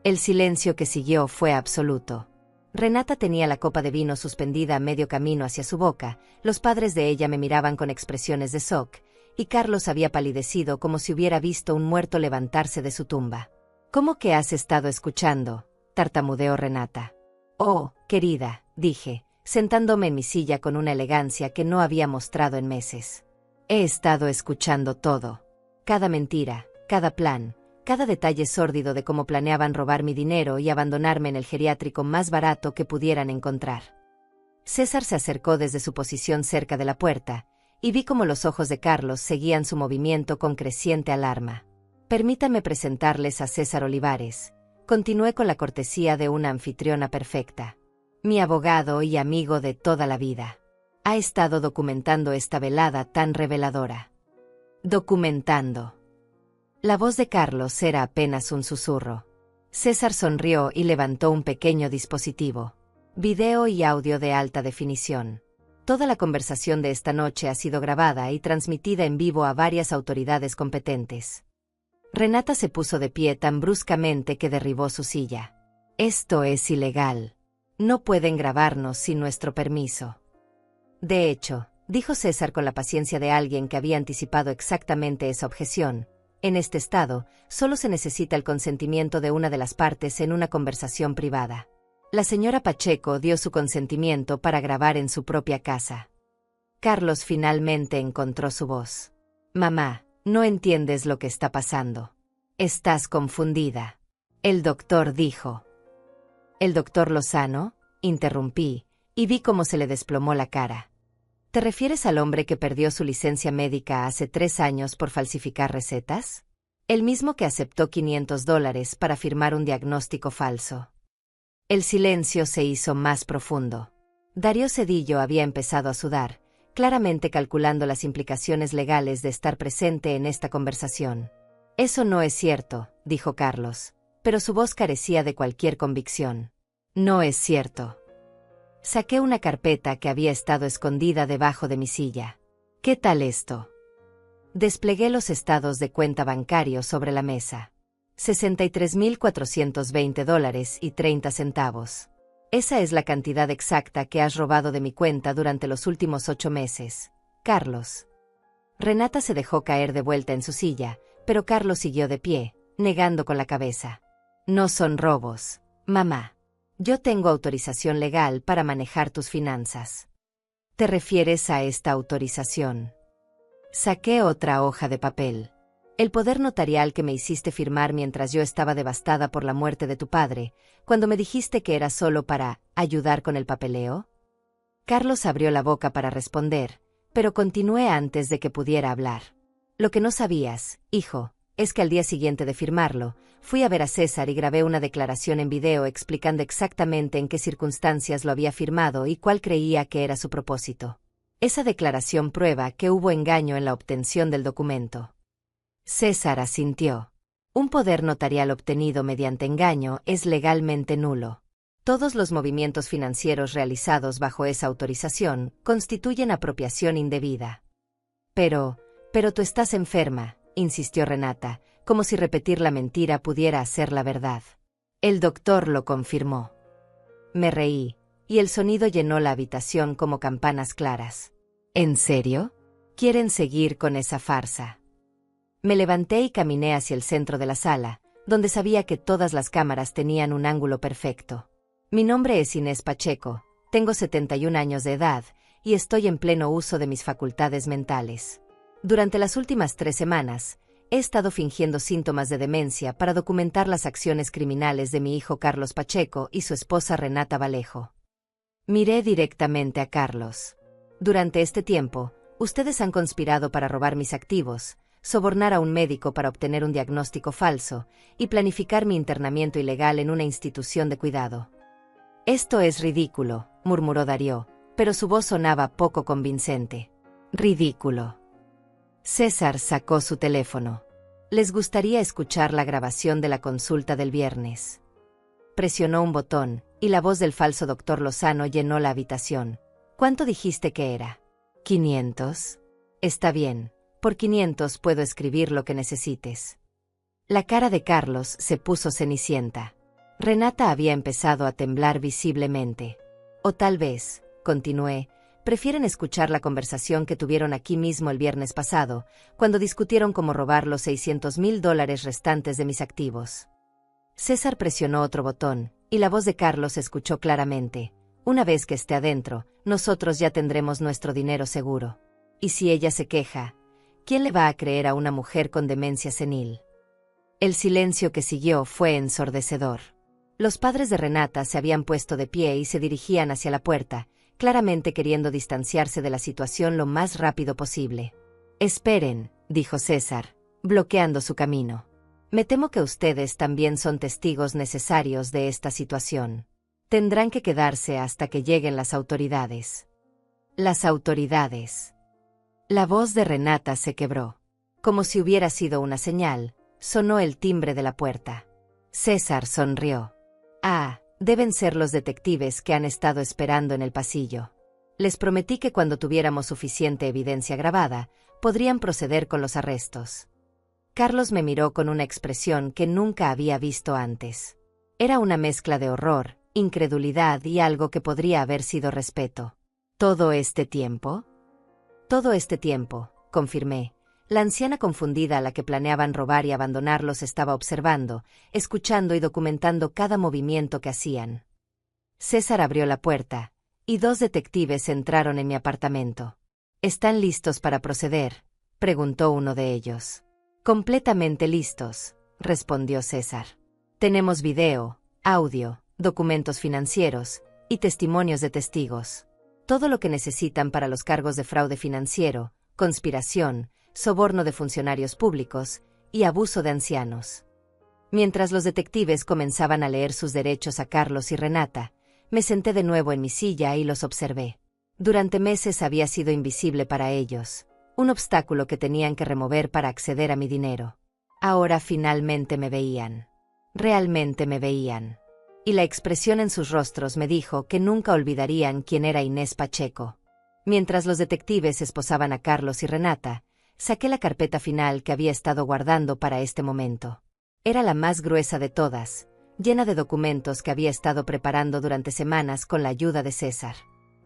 El silencio que siguió fue absoluto. Renata tenía la copa de vino suspendida a medio camino hacia su boca, los padres de ella me miraban con expresiones de shock, y Carlos había palidecido como si hubiera visto un muerto levantarse de su tumba. «¿Cómo que has estado escuchando?», tartamudeó Renata. «Oh, querida», dije, sentándome en mi silla con una elegancia que no había mostrado en meses. «He estado escuchando todo. Cada mentira, cada plan, cada detalle sórdido de cómo planeaban robar mi dinero y abandonarme en el geriátrico más barato que pudieran encontrar». César se acercó desde su posición cerca de la puerta, y vi cómo los ojos de Carlos seguían su movimiento con creciente alarma. «Permítanme presentarles a César Olivares», continué con la cortesía de una anfitriona perfecta. «Mi abogado y amigo de toda la vida. Ha estado documentando esta velada tan reveladora». «Documentando». La voz de Carlos era apenas un susurro. César sonrió y levantó un pequeño dispositivo. Video y audio de alta definición. Toda la conversación de esta noche ha sido grabada y transmitida en vivo a varias autoridades competentes. Renata se puso de pie tan bruscamente que derribó su silla. «Esto es ilegal. No pueden grabarnos sin nuestro permiso». «De hecho», dijo César con la paciencia de alguien que había anticipado exactamente esa objeción, «en este estado, solo se necesita el consentimiento de una de las partes en una conversación privada. La señora Pacheco dio su consentimiento para grabar en su propia casa». Carlos finalmente encontró su voz. Mamá, no entiendes lo que está pasando. Estás confundida. El doctor dijo. ¿El doctor Lozano? Interrumpí, y vi cómo se le desplomó la cara. ¿Te refieres al hombre que perdió su licencia médica hace 3 años por falsificar recetas? El mismo que aceptó $500 para firmar un diagnóstico falso. El silencio se hizo más profundo. Darío Cedillo había empezado a sudar, claramente calculando las implicaciones legales de estar presente en esta conversación. Eso no es cierto, dijo Carlos, pero su voz carecía de cualquier convicción. No es cierto. Saqué una carpeta que había estado escondida debajo de mi silla. ¿Qué tal esto? Desplegué los estados de cuenta bancario sobre la mesa. $63,420.30. Esa es la cantidad exacta que has robado de mi cuenta durante los últimos 8 meses, Carlos. Renata se dejó caer de vuelta en su silla, pero Carlos siguió de pie, negando con la cabeza. No son robos, mamá. Yo tengo autorización legal para manejar tus finanzas. ¿Te refieres a esta autorización? Saqué otra hoja de papel. El poder notarial que me hiciste firmar mientras yo estaba devastada por la muerte de tu padre, cuando me dijiste que era solo para ayudar con el papeleo. Carlos abrió la boca para responder, pero continué antes de que pudiera hablar. Lo que no sabías, hijo, es que al día siguiente de firmarlo, fui a ver a César y grabé una declaración en video explicando exactamente en qué circunstancias lo había firmado y cuál creía que era su propósito. Esa declaración prueba que hubo engaño en la obtención del documento. César asintió. Un poder notarial obtenido mediante engaño es legalmente nulo. Todos los movimientos financieros realizados bajo esa autorización constituyen apropiación indebida. Pero tú estás enferma, insistió Renata, como si repetir la mentira pudiera hacer la verdad. El doctor lo confirmó. Me reí, y el sonido llenó la habitación como campanas claras. ¿En serio? ¿Quieren seguir con esa farsa? Me levanté y caminé hacia el centro de la sala, donde sabía que todas las cámaras tenían un ángulo perfecto. Mi nombre es Inés Pacheco, tengo 71 años de edad, y estoy en pleno uso de mis facultades mentales. Durante las últimas 3 semanas, he estado fingiendo síntomas de demencia para documentar las acciones criminales de mi hijo Carlos Pacheco y su esposa Renata Vallejo. Miré directamente a Carlos. Durante este tiempo, ustedes han conspirado para robar mis activos, sobornar a un médico para obtener un diagnóstico falso y planificar mi internamiento ilegal en una institución de cuidado. Esto es ridículo, murmuró Darío, pero su voz sonaba poco convincente. Ridículo. César sacó su teléfono. Les gustaría escuchar la grabación de la consulta del viernes. Presionó un botón, y la voz del falso doctor Lozano llenó la habitación. ¿Cuánto dijiste que era? 500. Está bien, por 500 puedo escribir lo que necesites. La cara de Carlos se puso cenicienta. Renata había empezado a temblar visiblemente. O tal vez, continué, prefieren escuchar la conversación que tuvieron aquí mismo el viernes pasado, cuando discutieron cómo robar los $600,000 restantes de mis activos. César presionó otro botón, y la voz de Carlos se escuchó claramente. Una vez que esté adentro, nosotros ya tendremos nuestro dinero seguro. Y si ella se queja, ¿quién le va a creer a una mujer con demencia senil? El silencio que siguió fue ensordecedor. Los padres de Renata se habían puesto de pie y se dirigían hacia la puerta, claramente queriendo distanciarse de la situación lo más rápido posible. Esperen, dijo César, bloqueando su camino. Me temo que ustedes también son testigos necesarios de esta situación. Tendrán que quedarse hasta que lleguen las autoridades. Las autoridades. La voz de Renata se quebró. Como si hubiera sido una señal, sonó el timbre de la puerta. César sonrió. Ah, deben ser los detectives que han estado esperando en el pasillo. Les prometí que cuando tuviéramos suficiente evidencia grabada, podrían proceder con los arrestos. Carlos me miró con una expresión que nunca había visto antes. Era una mezcla de horror, incredulidad y algo que podría haber sido respeto. ¿Todo este tiempo? Todo este tiempo, confirmé. La anciana confundida a la que planeaban robar y abandonarlos estaba observando, escuchando y documentando cada movimiento que hacían. César abrió la puerta, y 2 detectives entraron en mi apartamento. ¿Están listos para proceder?, preguntó uno de ellos. Completamente listos, respondió César. Tenemos video, audio, documentos financieros y testimonios de testigos. Todo lo que necesitan para los cargos de fraude financiero, conspiración, soborno de funcionarios públicos y abuso de ancianos. Mientras los detectives comenzaban a leer sus derechos a Carlos y Renata, me senté de nuevo en mi silla y los observé. Durante meses había sido invisible para ellos, un obstáculo que tenían que remover para acceder a mi dinero. Ahora finalmente me veían. Realmente me veían. Y la expresión en sus rostros me dijo que nunca olvidarían quién era Inés Pacheco. Mientras los detectives esposaban a Carlos y Renata, saqué la carpeta final que había estado guardando para este momento. Era la más gruesa de todas, llena de documentos que había estado preparando durante semanas con la ayuda de César.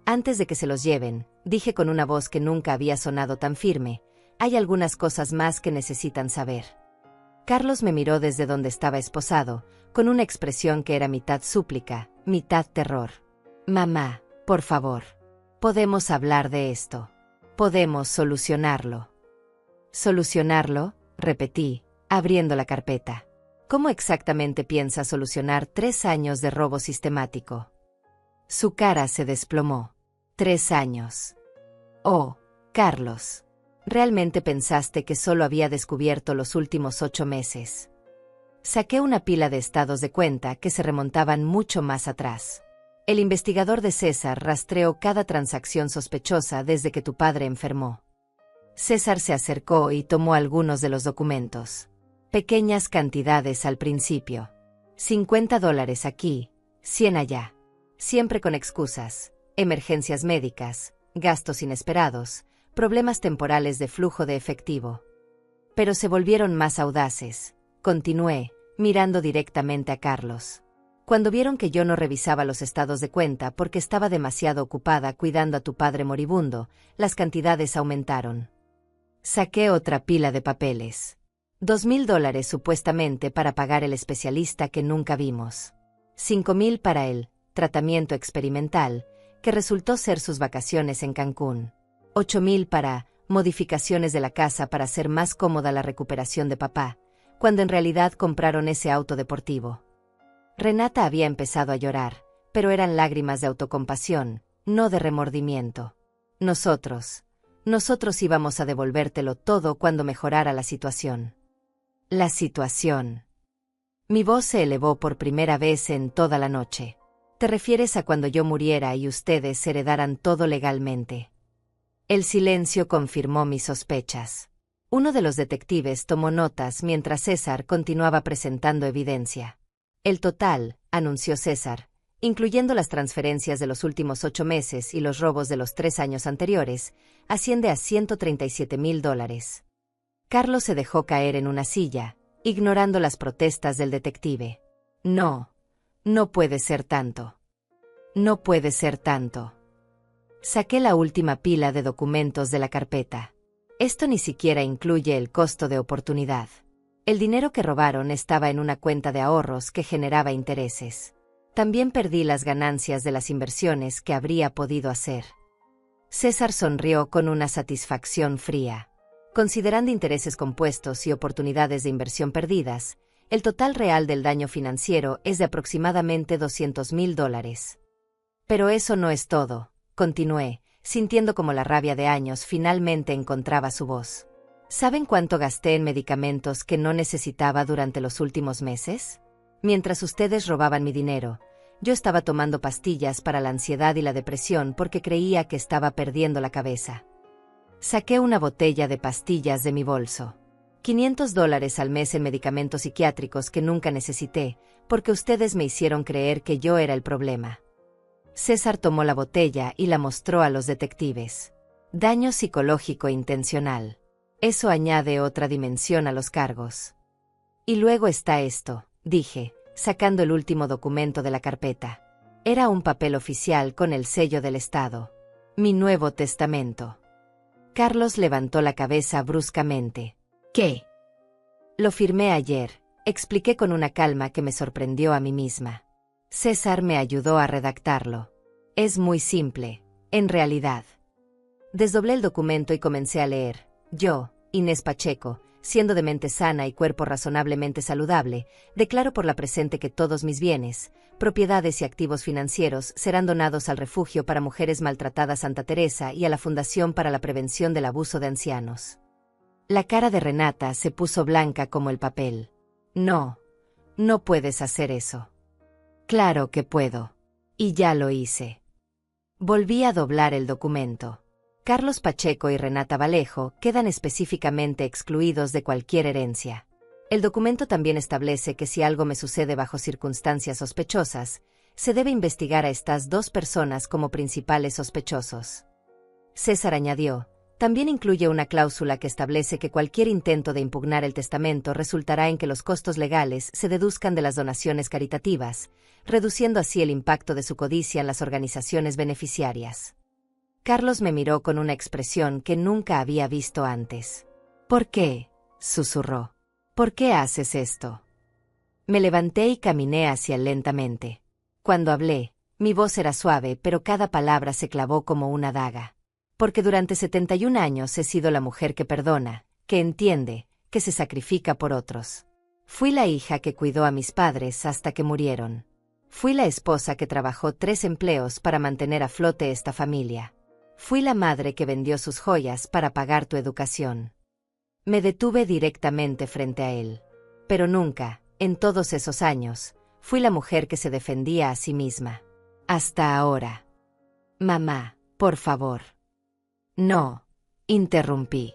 Antes de que se los lleven, dije con una voz que nunca había sonado tan firme, hay algunas cosas más que necesitan saber. Carlos me miró desde donde estaba esposado, con una expresión que era mitad súplica, mitad terror. Mamá, por favor. Podemos hablar de esto. Podemos solucionarlo. ¿Solucionarlo?, repetí, abriendo la carpeta. ¿Cómo exactamente piensa solucionar 3 años de robo sistemático? Su cara se desplomó. 3 años. Oh, Carlos. ¿Realmente pensaste que solo había descubierto los últimos 8 meses? Saqué una pila de estados de cuenta que se remontaban mucho más atrás. El investigador de César rastreó cada transacción sospechosa desde que tu padre enfermó. César se acercó y tomó algunos de los documentos. Pequeñas cantidades al principio. $50 aquí, 100 allá. Siempre con excusas, emergencias médicas, gastos inesperados, problemas temporales de flujo de efectivo. Pero se volvieron más audaces, continué, mirando directamente a Carlos. Cuando vieron que yo no revisaba los estados de cuenta porque estaba demasiado ocupada cuidando a tu padre moribundo, las cantidades aumentaron. Saqué otra pila de papeles. $2,000 supuestamente para pagar el especialista que nunca vimos. $5,000 para el tratamiento experimental, que resultó ser sus vacaciones en Cancún. $8,000 para modificaciones de la casa para hacer más cómoda la recuperación de papá, cuando en realidad compraron ese auto deportivo. Renata había empezado a llorar, pero eran lágrimas de autocompasión, no de remordimiento. Nosotros íbamos a devolvértelo todo cuando mejorara la situación. La situación. Mi voz se elevó por primera vez en toda la noche. ¿Te refieres a cuando yo muriera y ustedes heredaran todo legalmente? El silencio confirmó mis sospechas. Uno de los detectives tomó notas mientras César continuaba presentando evidencia. El total, anunció César, incluyendo las transferencias de los últimos 8 meses y los robos de los 3 años anteriores, asciende a $137,000. Carlos se dejó caer en una silla, ignorando las protestas del detective. No puede ser tanto. No puede ser tanto. Saqué la última pila de documentos de la carpeta. Esto ni siquiera incluye el costo de oportunidad. El dinero que robaron estaba en una cuenta de ahorros que generaba intereses. También perdí las ganancias de las inversiones que habría podido hacer. César sonrió con una satisfacción fría. Considerando intereses compuestos y oportunidades de inversión perdidas, el total real del daño financiero es de aproximadamente $200,000. Pero eso no es todo, continué, sintiendo como la rabia de años finalmente encontraba su voz. ¿Saben cuánto gasté en medicamentos que no necesitaba durante los últimos meses? Mientras ustedes robaban mi dinero, yo estaba tomando pastillas para la ansiedad y la depresión porque creía que estaba perdiendo la cabeza. Saqué una botella de pastillas de mi bolso. $500 al mes en medicamentos psiquiátricos que nunca necesité, porque ustedes me hicieron creer que yo era el problema. César tomó la botella y la mostró a los detectives. Daño psicológico intencional. Eso añade otra dimensión a los cargos. Y luego está esto, dije, sacando el último documento de la carpeta. Era un papel oficial con el sello del Estado. Mi Nuevo Testamento. Carlos levantó la cabeza bruscamente. ¿Qué? Lo firmé ayer, expliqué con una calma que me sorprendió a mí misma. César me ayudó a redactarlo. Es muy simple, en realidad. Desdoblé el documento y comencé a leer. Yo, Inés Pacheco, siendo de mente sana y cuerpo razonablemente saludable, declaro por la presente que todos mis bienes, propiedades y activos financieros serán donados al Refugio para Mujeres Maltratadas Santa Teresa y a la Fundación para la Prevención del Abuso de Ancianos. La cara de Renata se puso blanca como el papel. No, no puedes hacer eso. Claro que puedo. Y ya lo hice. Volví a doblar el documento. Carlos Pacheco y Renata Vallejo quedan específicamente excluidos de cualquier herencia. El documento también establece que si algo me sucede bajo circunstancias sospechosas, se debe investigar a estas dos personas como principales sospechosos. César añadió, también incluye una cláusula que establece que cualquier intento de impugnar el testamento resultará en que los costos legales se deduzcan de las donaciones caritativas, reduciendo así el impacto de su codicia en las organizaciones beneficiarias. Carlos me miró con una expresión que nunca había visto antes. ¿Por qué?, susurró. ¿Por qué haces esto? Me levanté y caminé hacia él lentamente. Cuando hablé, mi voz era suave, pero cada palabra se clavó como una daga. Porque durante 71 años he sido la mujer que perdona, que entiende, que se sacrifica por otros. Fui la hija que cuidó a mis padres hasta que murieron. Fui la esposa que trabajó 3 empleos para mantener a flote esta familia. Fui la madre que vendió sus joyas para pagar tu educación. Me detuve directamente frente a él. Pero nunca, en todos esos años, fui la mujer que se defendía a sí misma. Hasta ahora. Mamá, por favor. No, interrumpí.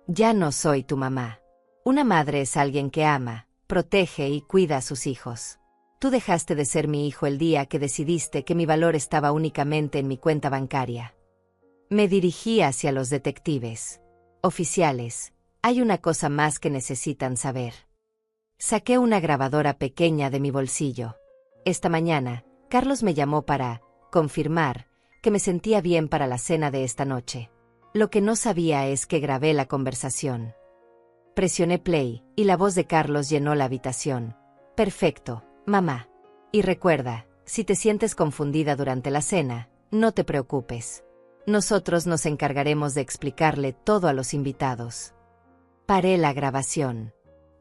Ya no soy tu mamá. Una madre es alguien que ama, protege y cuida a sus hijos. Tú dejaste de ser mi hijo el día que decidiste que mi valor estaba únicamente en mi cuenta bancaria. Me dirigí hacia los detectives. Oficiales, hay una cosa más que necesitan saber. Saqué una grabadora pequeña de mi bolsillo. Esta mañana, Carlos me llamó para confirmar que me sentía bien para la cena de esta noche. Lo que no sabía es que grabé la conversación. Presioné play, y la voz de Carlos llenó la habitación. Perfecto, mamá. Y recuerda, si te sientes confundida durante la cena, no te preocupes. Nosotros nos encargaremos de explicarle todo a los invitados. Paré la grabación.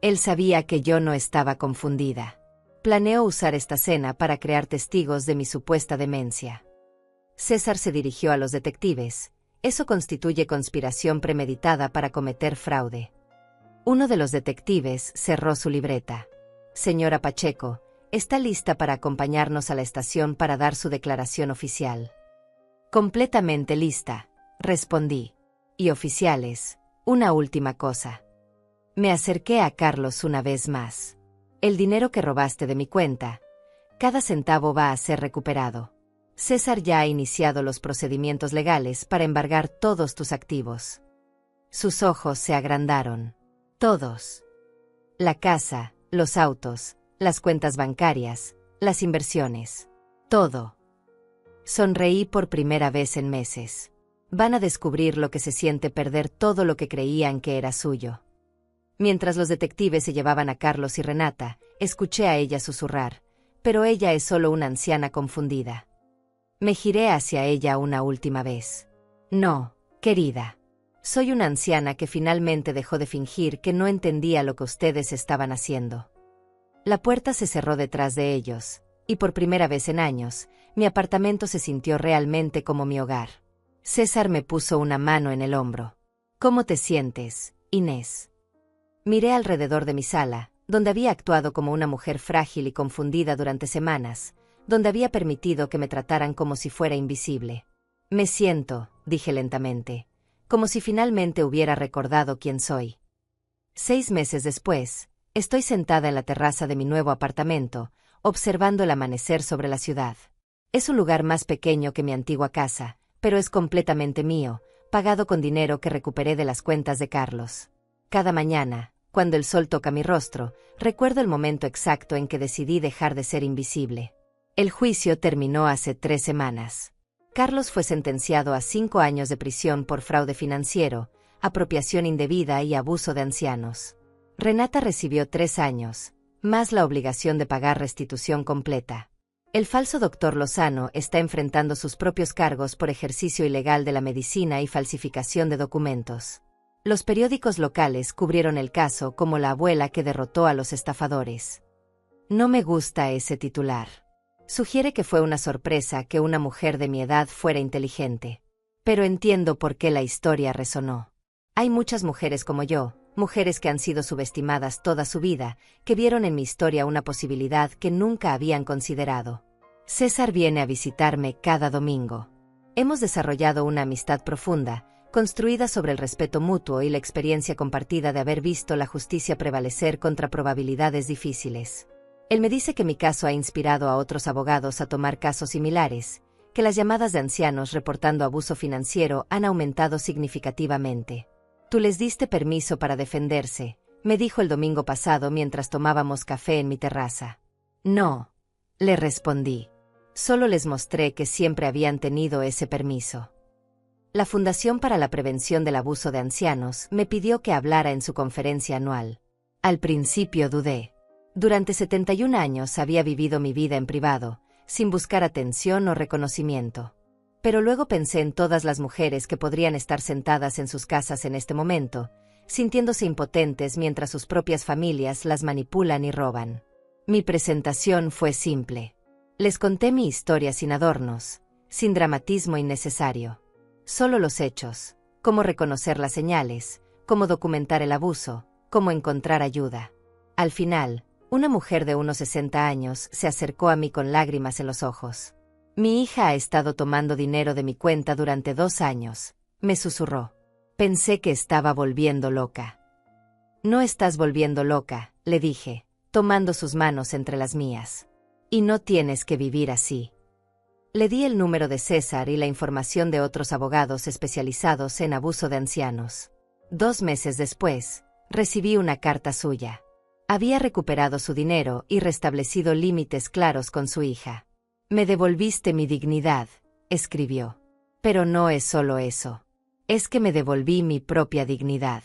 Él sabía que yo no estaba confundida. Planeo usar esta cena para crear testigos de mi supuesta demencia. César se dirigió a los detectives. Eso constituye conspiración premeditada para cometer fraude. Uno de los detectives cerró su libreta. Señora Pacheco, está lista para acompañarnos a la estación para dar su declaración oficial. Completamente lista, respondí. Y oficiales, una última cosa. Me acerqué a Carlos una vez más. El dinero que robaste de mi cuenta, cada centavo va a ser recuperado. César ya ha iniciado los procedimientos legales para embargar todos tus activos. Sus ojos se agrandaron. Todos. La casa, los autos, las cuentas bancarias, las inversiones. Todo. Sonreí por primera vez en meses. Van a descubrir lo que se siente perder todo lo que creían que era suyo. Mientras los detectives se llevaban a Carlos y Renata, escuché a ella susurrar, pero ella es solo una anciana confundida. Me giré hacia ella una última vez. No, querida. Soy una anciana que finalmente dejó de fingir que no entendía lo que ustedes estaban haciendo. La puerta se cerró detrás de ellos, y por primera vez en años, mi apartamento se sintió realmente como mi hogar. César me puso una mano en el hombro. ¿Cómo te sientes, Inés? Miré alrededor de mi sala, donde había actuado como una mujer frágil y confundida durante semanas, donde había permitido que me trataran como si fuera invisible. Me siento, dije lentamente, como si finalmente hubiera recordado quién soy. 6 meses después, estoy sentada en la terraza de mi nuevo apartamento, observando el amanecer sobre la ciudad. Es un lugar más pequeño que mi antigua casa, pero es completamente mío, pagado con dinero que recuperé de las cuentas de Carlos. Cada mañana, cuando el sol toca mi rostro, recuerdo el momento exacto en que decidí dejar de ser invisible. El juicio terminó hace 3 semanas. Carlos fue sentenciado a 5 años de prisión por fraude financiero, apropiación indebida y abuso de ancianos. Renata recibió 3 años, más la obligación de pagar restitución completa. El falso doctor Lozano está enfrentando sus propios cargos por ejercicio ilegal de la medicina y falsificación de documentos. Los periódicos locales cubrieron el caso como la abuela que derrotó a los estafadores. No me gusta ese titular. Sugiere que fue una sorpresa que una mujer de mi edad fuera inteligente. Pero entiendo por qué la historia resonó. Hay muchas mujeres como yo, mujeres que han sido subestimadas toda su vida, que vieron en mi historia una posibilidad que nunca habían considerado. César viene a visitarme cada domingo. Hemos desarrollado una amistad profunda, construida sobre el respeto mutuo y la experiencia compartida de haber visto la justicia prevalecer contra probabilidades difíciles. Él me dice que mi caso ha inspirado a otros abogados a tomar casos similares, que las llamadas de ancianos reportando abuso financiero han aumentado significativamente. Tú les diste permiso para defenderse, me dijo el domingo pasado mientras tomábamos café en mi terraza. No, le respondí. Solo les mostré que siempre habían tenido ese permiso. La Fundación para la Prevención del Abuso de Ancianos me pidió que hablara en su conferencia anual. Al principio dudé. Durante 71 años había vivido mi vida en privado, sin buscar atención o reconocimiento. Pero luego pensé en todas las mujeres que podrían estar sentadas en sus casas en este momento, sintiéndose impotentes mientras sus propias familias las manipulan y roban. Mi presentación fue simple. Les conté mi historia sin adornos, sin dramatismo innecesario. Solo los hechos, cómo reconocer las señales, cómo documentar el abuso, cómo encontrar ayuda. Al final, una mujer de unos 60 años se acercó a mí con lágrimas en los ojos. Mi hija ha estado tomando dinero de mi cuenta durante 2 años, me susurró. Pensé que estaba volviendo loca. No estás volviendo loca, le dije, tomando sus manos entre las mías. Y no tienes que vivir así. Le di el número de César y la información de otros abogados especializados en abuso de ancianos. 2 meses después, recibí una carta suya. Había recuperado su dinero y restablecido límites claros con su hija. Me devolviste mi dignidad, escribió. Pero no es solo eso. Es que me devolví mi propia dignidad.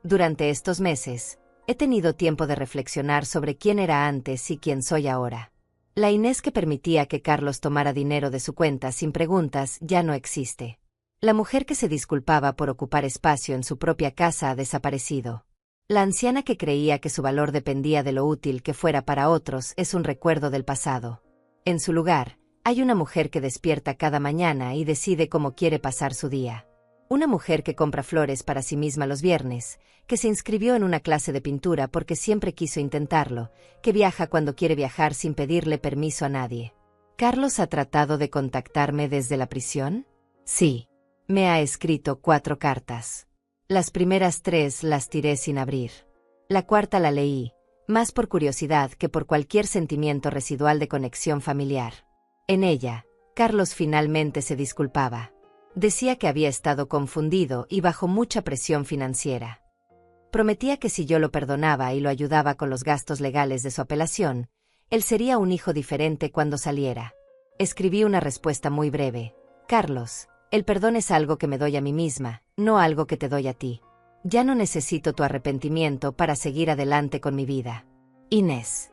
Durante estos meses, he tenido tiempo de reflexionar sobre quién era antes y quién soy ahora. La Inés que permitía que Carlos tomara dinero de su cuenta sin preguntas ya no existe. La mujer que se disculpaba por ocupar espacio en su propia casa ha desaparecido. La anciana que creía que su valor dependía de lo útil que fuera para otros es un recuerdo del pasado. En su lugar, hay una mujer que despierta cada mañana y decide cómo quiere pasar su día. Una mujer que compra flores para sí misma los viernes, que se inscribió en una clase de pintura porque siempre quiso intentarlo, que viaja cuando quiere viajar sin pedirle permiso a nadie. ¿Carlos ha tratado de contactarme desde la prisión? Sí. Me ha escrito 4 cartas. Las primeras 3 las tiré sin abrir. La cuarta la leí, más por curiosidad que por cualquier sentimiento residual de conexión familiar. En ella, Carlos finalmente se disculpaba. Decía que había estado confundido y bajo mucha presión financiera. Prometía que si yo lo perdonaba y lo ayudaba con los gastos legales de su apelación, él sería un hijo diferente cuando saliera. Escribí una respuesta muy breve. Carlos, el perdón es algo que me doy a mí misma, no algo que te doy a ti. Ya no necesito tu arrepentimiento para seguir adelante con mi vida. Inés.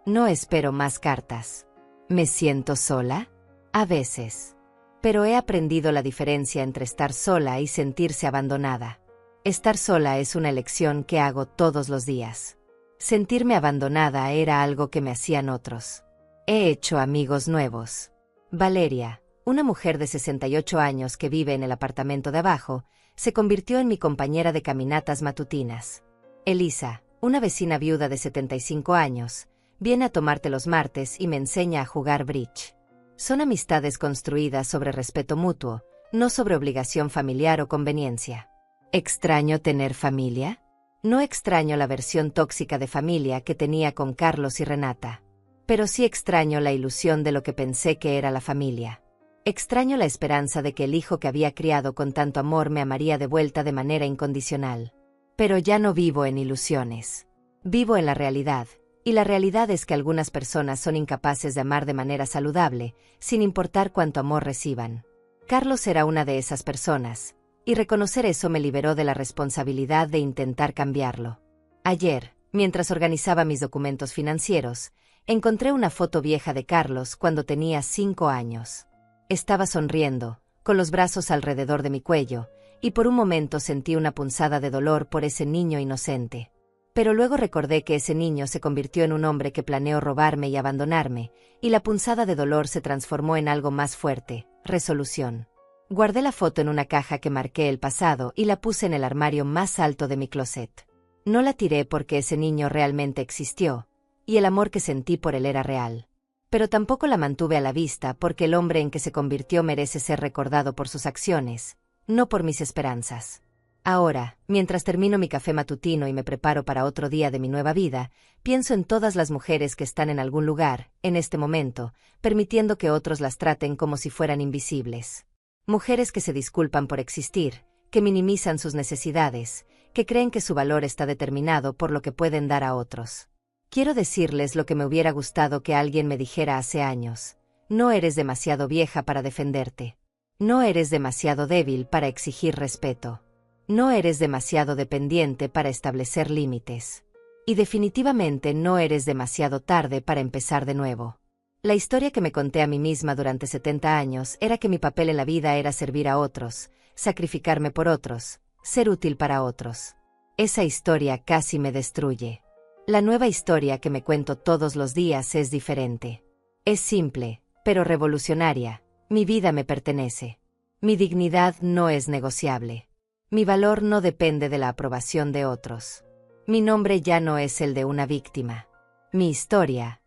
No espero más cartas. ¿Me siento sola? A veces. Pero he aprendido la diferencia entre estar sola y sentirse abandonada. Estar sola es una elección que hago todos los días. Sentirme abandonada era algo que me hacían otros. He hecho amigos nuevos. Valeria, una mujer de 68 años que vive en el apartamento de abajo, se convirtió en mi compañera de caminatas matutinas. Elisa, una vecina viuda de 75 años, viene a tomarte los martes y me enseña a jugar bridge. Son amistades construidas sobre respeto mutuo, no sobre obligación familiar o conveniencia. ¿Extraño tener familia? No extraño la versión tóxica de familia que tenía con Carlos y Renata. Pero sí extraño la ilusión de lo que pensé que era la familia. Extraño la esperanza de que el hijo que había criado con tanto amor me amaría de vuelta de manera incondicional. Pero ya no vivo en ilusiones. Vivo en la realidad, y la realidad es que algunas personas son incapaces de amar de manera saludable, sin importar cuánto amor reciban. Carlos era una de esas personas, y reconocer eso me liberó de la responsabilidad de intentar cambiarlo. Ayer, mientras organizaba mis documentos financieros, Encontré una foto vieja de Carlos cuando tenía 5 años. Estaba sonriendo, con los brazos alrededor de mi cuello, y por un momento sentí una punzada de dolor por ese niño inocente. Pero luego recordé que ese niño se convirtió en un hombre que planeó robarme y abandonarme, y la punzada de dolor se transformó en algo más fuerte: resolución. Guardé la foto en una caja que marqué el pasado y la puse en el armario más alto de mi closet. No la tiré porque ese niño realmente existió, y el amor que sentí por él era real. Pero tampoco la mantuve a la vista porque el hombre en que se convirtió merece ser recordado por sus acciones, no por mis esperanzas. Ahora, mientras termino mi café matutino y me preparo para otro día de mi nueva vida, pienso en todas las mujeres que están en algún lugar, en este momento, permitiendo que otros las traten como si fueran invisibles. Mujeres que se disculpan por existir, que minimizan sus necesidades, que creen que su valor está determinado por lo que pueden dar a otros. Quiero decirles lo que me hubiera gustado que alguien me dijera hace años: no eres demasiado vieja para defenderte. No eres demasiado débil para exigir respeto. No eres demasiado dependiente para establecer límites. Y definitivamente no eres demasiado tarde para empezar de nuevo. La historia que me conté a mí misma durante 70 años era que mi papel en la vida era servir a otros, sacrificarme por otros, ser útil para otros. Esa historia casi me destruye. La nueva historia que me cuento todos los días es diferente. Es simple, pero revolucionaria. Mi vida me pertenece. Mi dignidad no es negociable. Mi valor no depende de la aprobación de otros. Mi nombre ya no es el de una víctima. Mi historia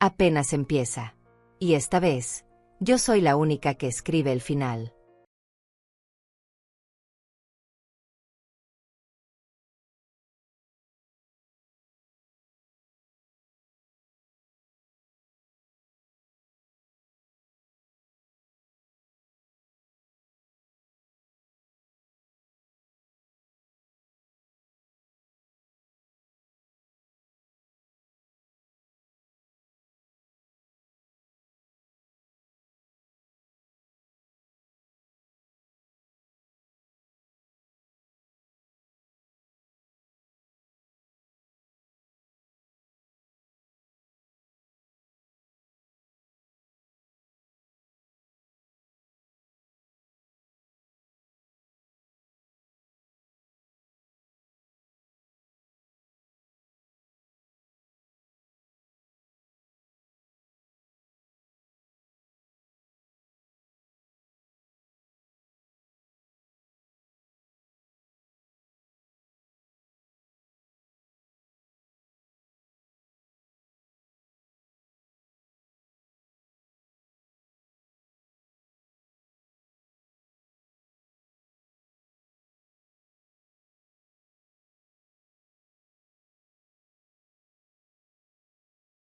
apenas empieza. Y esta vez, yo soy la única que escribe el final.